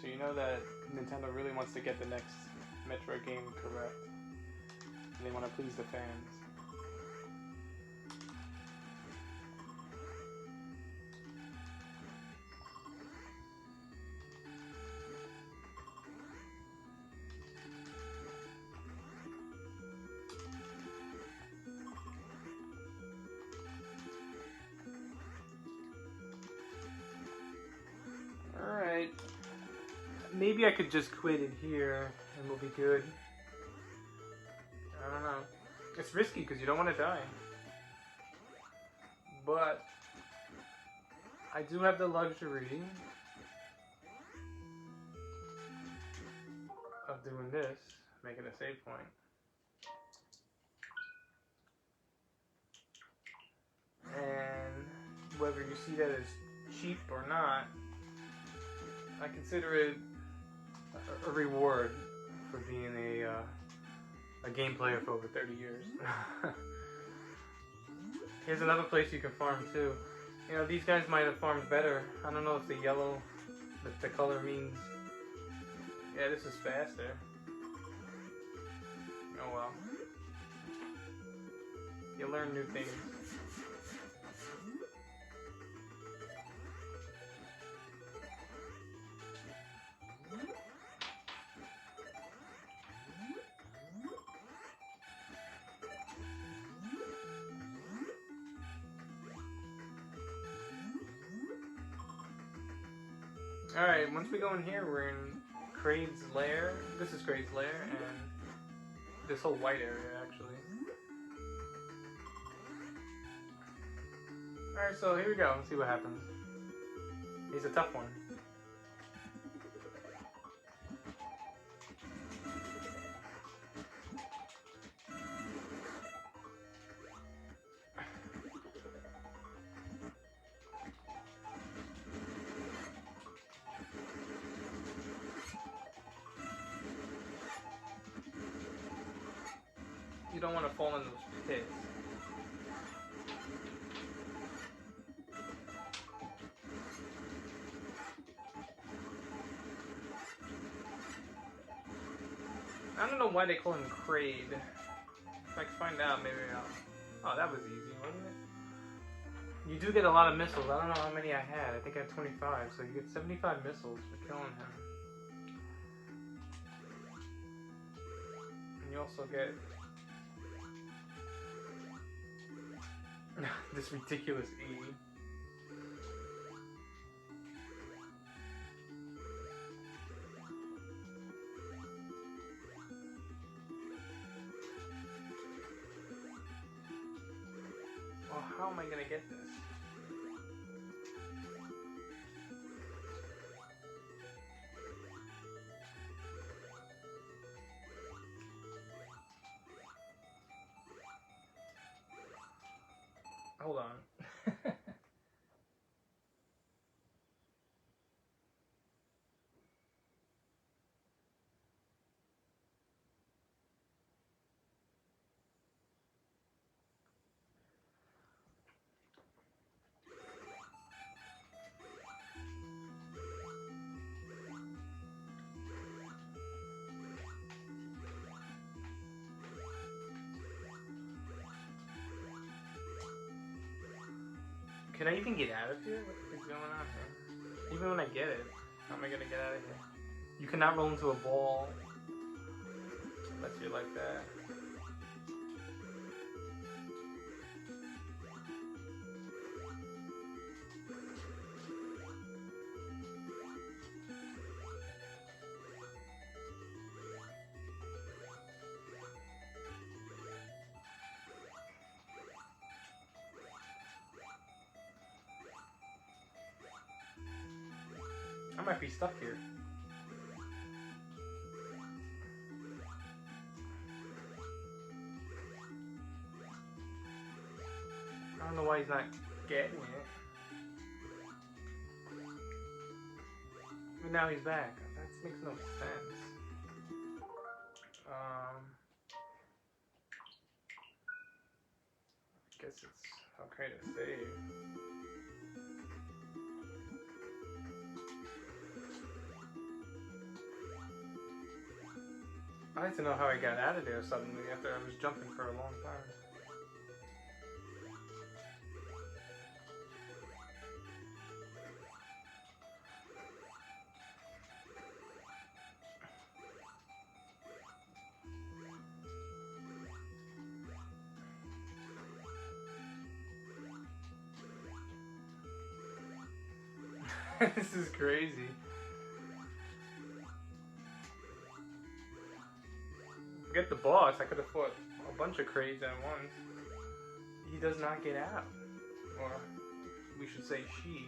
So you know that Nintendo really wants to get the next Metroid game correct. And they want to please the fans. maybe I could just quit it here and we'll be good. I don't know. It's risky because you don't want to die. But I do have the luxury of doing this, making a save point. And whether you see that as cheap or not, I consider it a reward for being a game player for over 30 years. Here's another place you can farm too. You know, these guys might have farmed better. I don't know if the yellow, the color means... Yeah, this is faster. Oh well. You learn new things. Alright, once we go in here, we're in Kraid's lair. This is Kraid's lair, and this whole white area, actually. Alright, so here we go. Let's see what happens. He's a tough one. You don't want to fall in those pits. I don't know why they call him Kraid. If I can find out, maybe I'll... Oh, that was easy, wasn't it? You do get a lot of missiles. I don't know how many I had. I think I had 25, so you get 75 missiles for killing him. And you also get... this ridiculous E. Well, how am I gonna get this? Hold on. Can I even get out of here? What is going on here? Even when I get it, how am I gonna get out of here? You cannot roll into a ball unless you're like that. I might be stuck here. I don't know why he's not getting it. But now he's back. That makes no sense. I guess it's okay to save. I'd like to know how I got out of there suddenly after I was jumping for a long time. This is crazy. boss. I could have fought a bunch of Kraids at once. He does not get out. Or we should say she.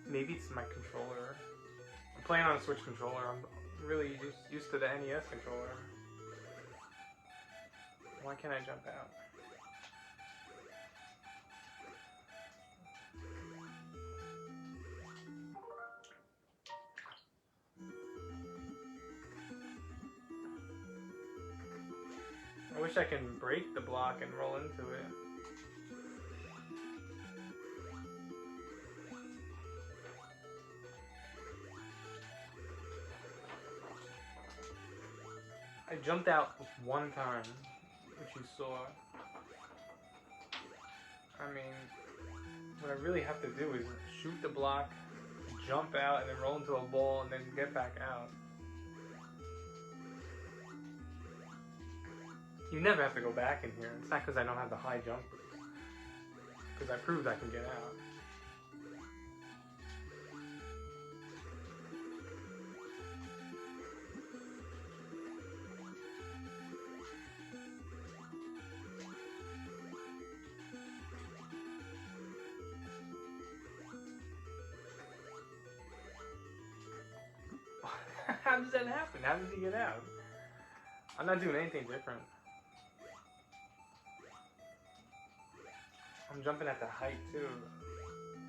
Maybe it's my controller. I'm playing on a Switch controller. I'm really used to the NES controller. Why can't I jump out? I wish I can break the block and roll into it. I jumped out one time, which you saw. I mean, what I really have to do is shoot the block, jump out, and then roll into a ball, and then get back out. You never have to go back in here. It's not because I don't have the high jump boost. Because I proved I can get out. How does that happen? How does he get out? I'm not doing anything different. I'm jumping at the height too.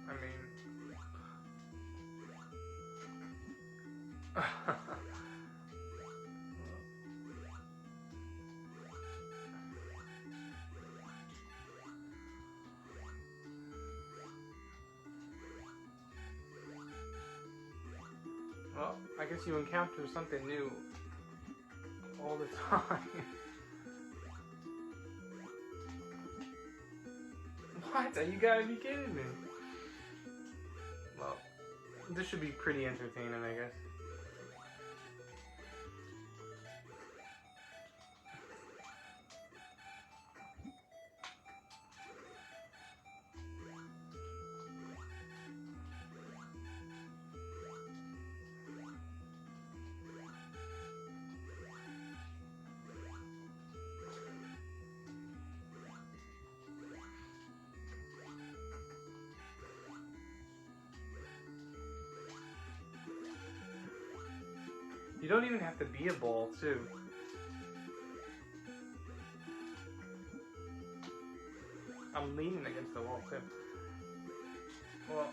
I mean... Well, I guess you encounter something new all the time. What? You gotta be kidding me. Well, this should be pretty entertaining, I guess. You don't even have to be a ball, too. I'm leaning against the wall, too. Well,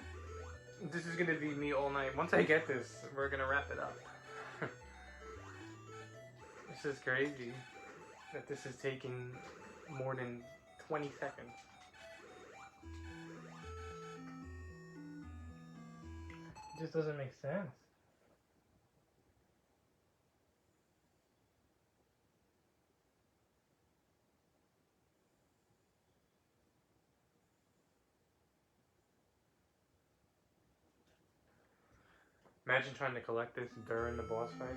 this is gonna be me all night. Once I get this, we're gonna wrap it up. This is crazy that this is taking more than 20 seconds. It just doesn't make sense. Imagine trying to collect this during the boss fight.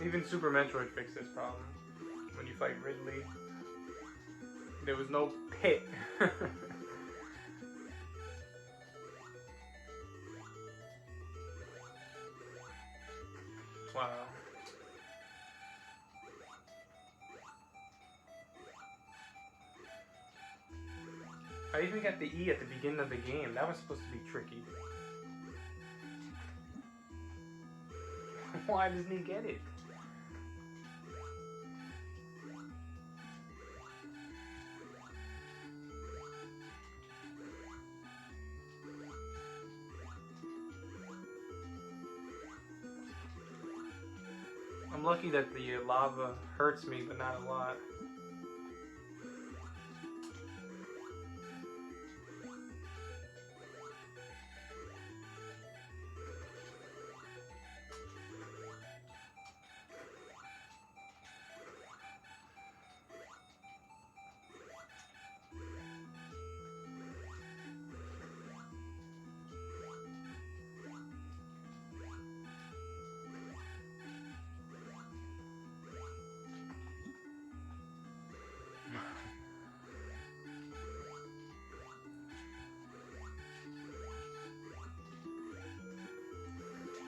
Even Super Metroid fixed this problem. When you fight Ridley, there was no pit. Wow. I even got the E at the beginning of the game. That was supposed to be tricky. Why doesn't he get it? I'm lucky that the lava hurts me, but not a lot.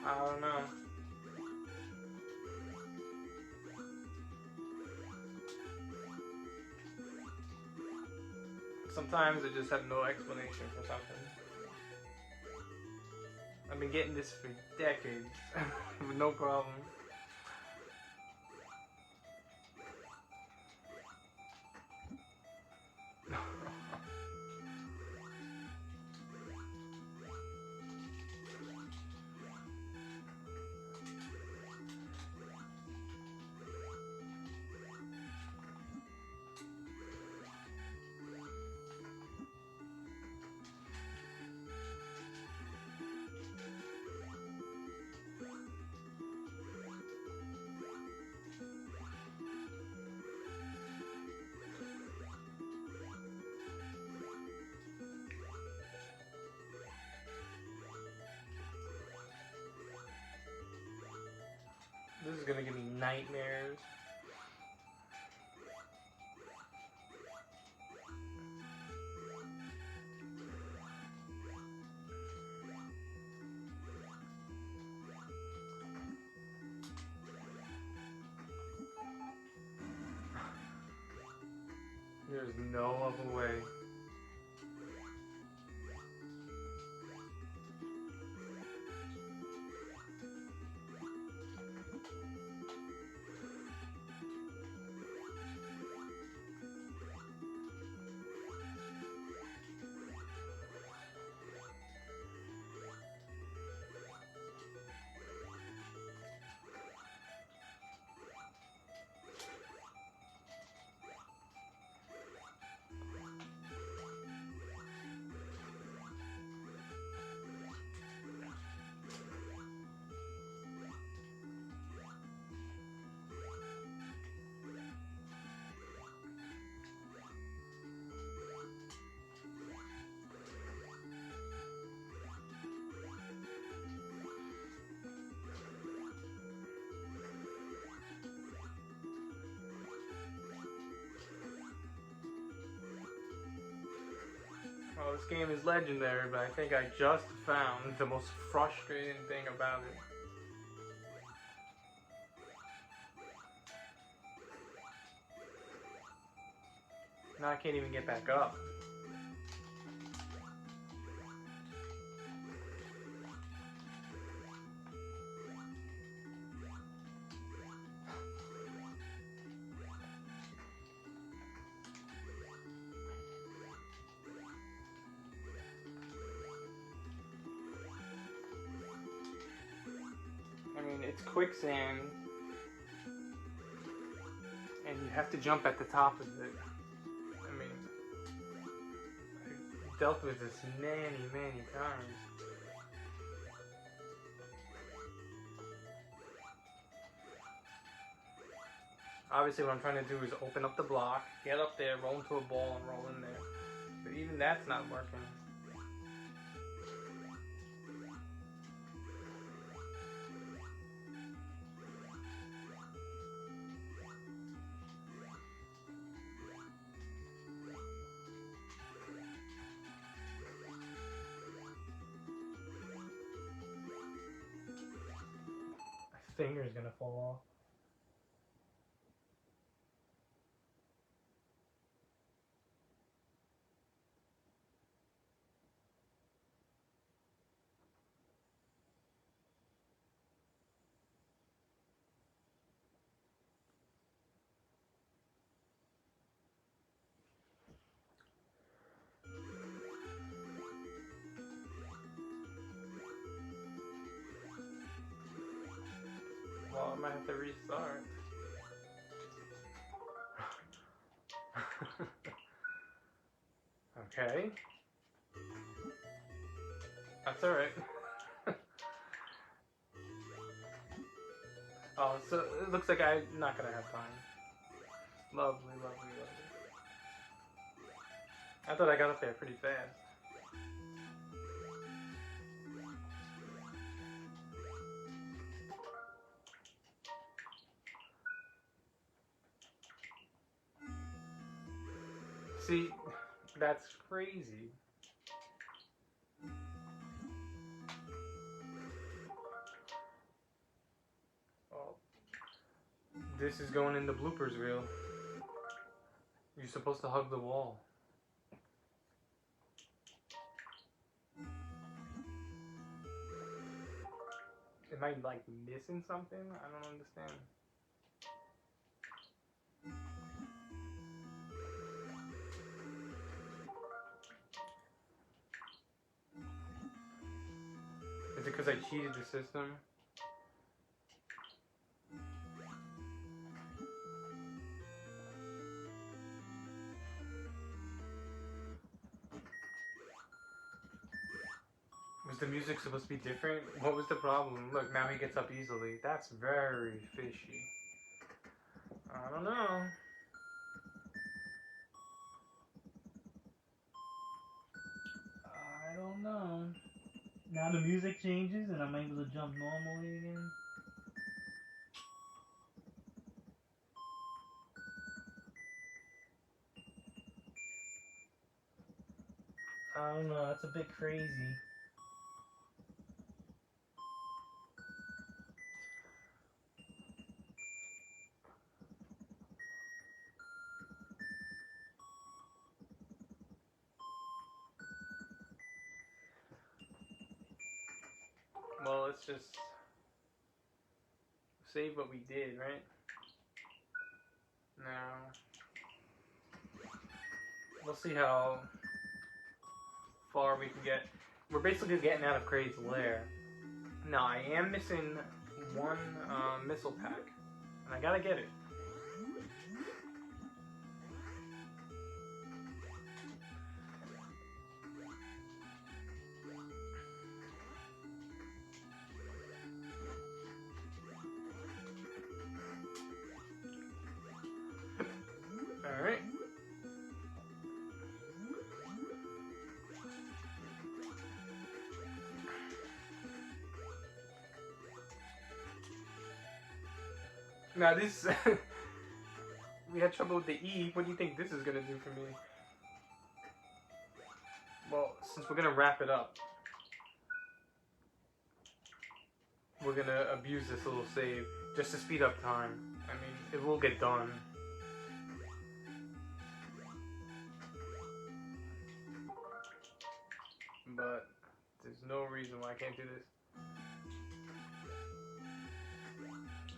I don't know. Sometimes I just have no explanation for something. I've been getting this for decades with no problem. This is gonna give me nightmares. There's no other way. Oh, this game is legendary, but I think I just found the most frustrating thing about it. Now I can't even get back up. I mean, it's quicksand, and you have to jump at the top of it. I mean, I dealt with this many, many times. Obviously, what I'm trying to do is open up the block, get up there, roll into a ball, and roll in there. But even that's not working. My finger's gonna fall off. Well, I might have to restart. Okay. That's alright. Oh, so it looks like I'm not gonna have time. Lovely, lovely, lovely. I thought I got up there pretty fast. See, that's crazy. This is going in the bloopers reel. You're supposed to hug the wall. Am I like missing something? I don't understand. Is it because I cheated the system? Was the music supposed to be different? What was the problem? Look, now he gets up easily. That's very fishy. I don't know. I don't know. Now the music changes and I'm able to jump normally again. I don't know, that's a bit crazy. Well, let's just save what we did, right? Now, we'll see how far we can get. We're basically getting out of Kraid's lair. Now, I am missing one missile pack, and I gotta get it. Alright. Now this, we had trouble with the E. What do you think this is gonna do for me? Well, since we're gonna wrap it up, we're gonna abuse this little save just to speed up time. I mean, it will get done. But there's no reason why I can't do this.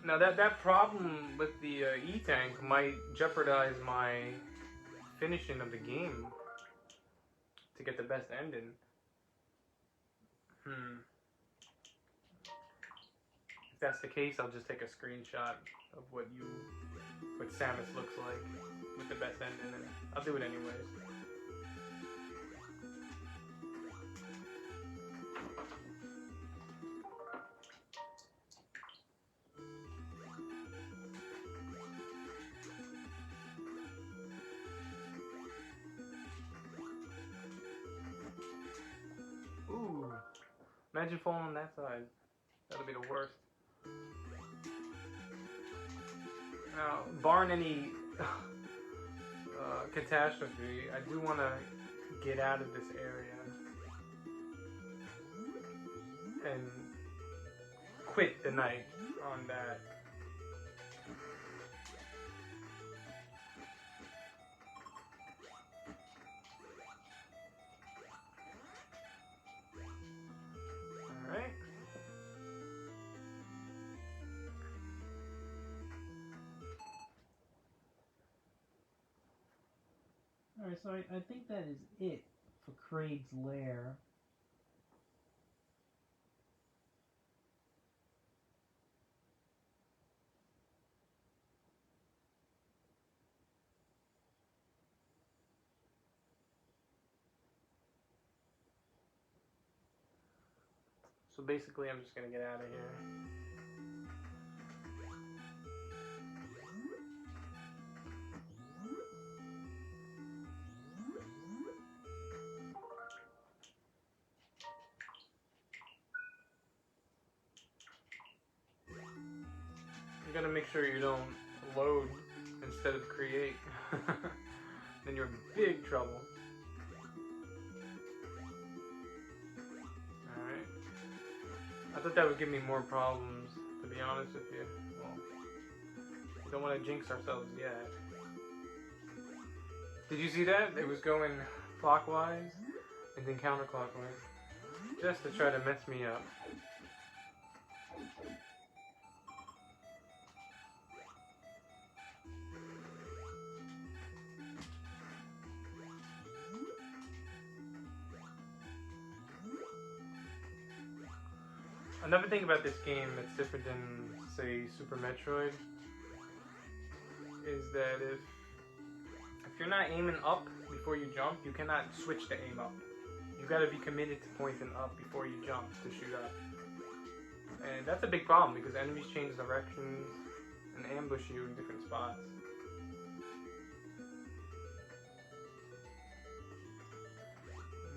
Now that problem with the E-Tank might jeopardize my finishing of the game to get the best ending. If that's the case, I'll just take a screenshot of what Samus looks like with the best ending, and I'll do it anyways. Ooh, imagine falling on that side. That'll be the worst. Now, barring any catastrophe, I do want to get out of this area and quit the night on that. Alright. Alright, so I think that is it for Kraid's lair. So basically, I'm just gonna get out of here. You gotta make sure you don't load instead of create. Then you're in big trouble. Alright. I thought that would give me more problems, to be honest with you. Well, Don't want to jinx ourselves yet. Did you see that? It was going clockwise and then counterclockwise. Just to try to mess me up. Another thing about this game that's different than, say, Super Metroid is that if you're not aiming up before you jump, you cannot switch to aim up. You gotta be committed to pointing up before you jump to shoot up. And that's a big problem because enemies change directions and ambush you in different spots.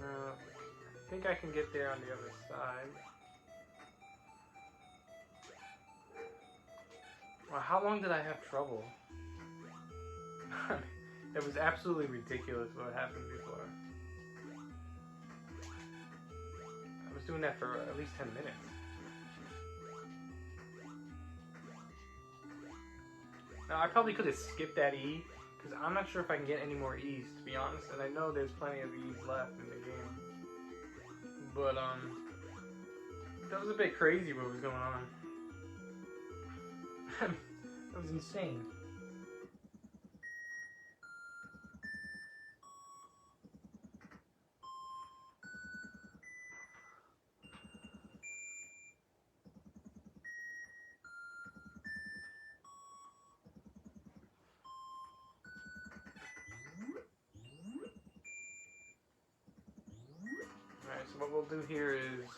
Now, I think I can get there on the other side. Wow, how long did I have trouble? It was absolutely ridiculous what happened before. I was doing that for at least 10 minutes. Now, I probably could have skipped that E, because I'm not sure if I can get any more E's, to be honest, and I know there's plenty of E's left in the game. But, that was a bit crazy what was going on. That was insane. Alright, so what we'll do here is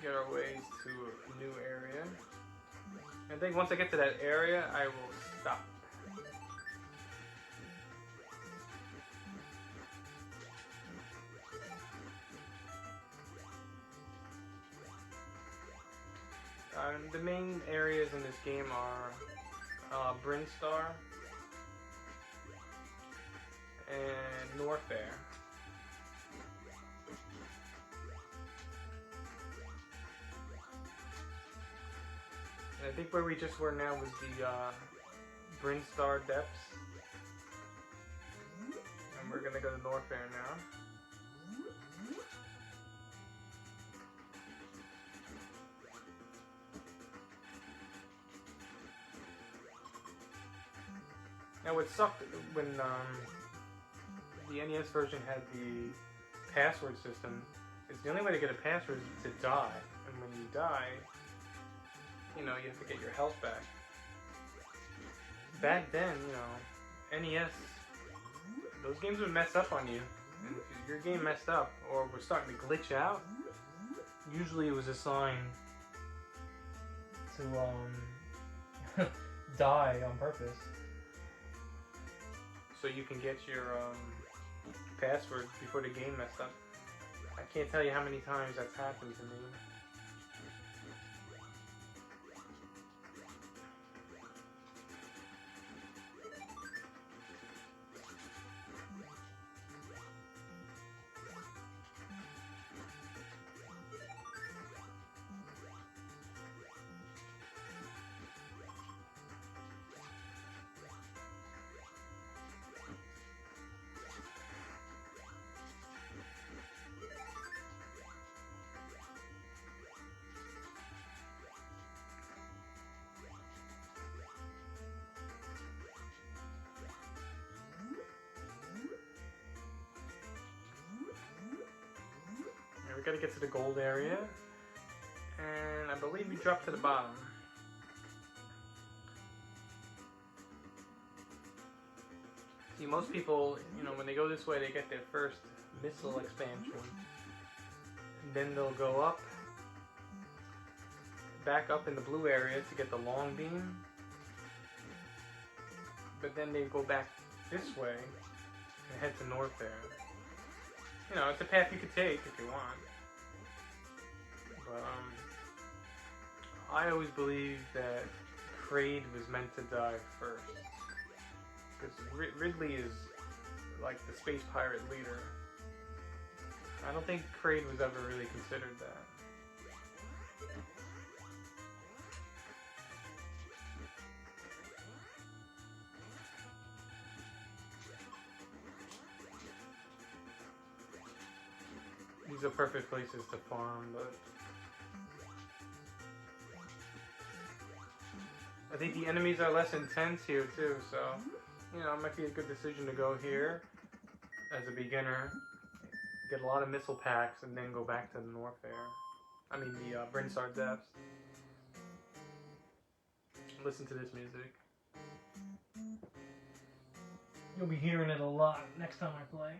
get our ways to a new area. I think once I get to that area, I will stop. The main areas in this game are Brinstar and Norfair. I think where we just were now was the Brinstar Depths. And we're gonna go to Norfair now. Now what sucked when the NES version had the password system is the only way to get a password is to die. And when you die, you know, you have to get your health back. Back then, you know, NES, those games would mess up on you. And if your game messed up or was starting to glitch out, usually it was a sign to die on purpose. So you can get your password before the game messed up. I can't tell you how many times that's happened to me. We gotta get to the gold area, and I believe we drop to the bottom. See, most people, you know, when they go this way, they get their first missile expansion. Then they'll go up, back up in the blue area to get the long beam. But then they go back this way and head to Norfair. You know, it's a path you could take if you want. But, I always believed that Kraid was meant to die first. Because Ridley is like the space pirate leader. I don't think Kraid was ever really considered that. these are perfect places to farm, but I think the enemies are less intense here too, so you know, it might be a good decision to go here as a beginner, get a lot of missile packs, and then go back to the Norfair. I mean the Brinsar Depths. Listen to this music. You'll be hearing it a lot next time I play.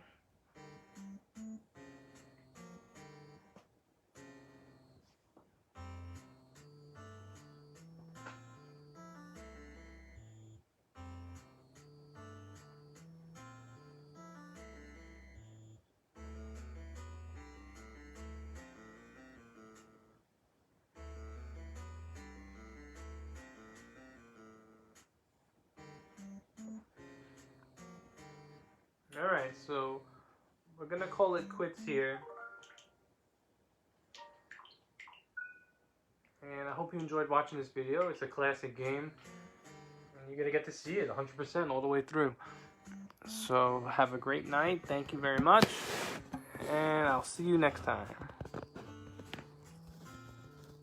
Alright, so we're gonna call it quits here. And I hope you enjoyed watching this video. It's a classic game. And you're gonna get to see it 100% all the way through. So have a great night. Thank you very much. And I'll see you next time.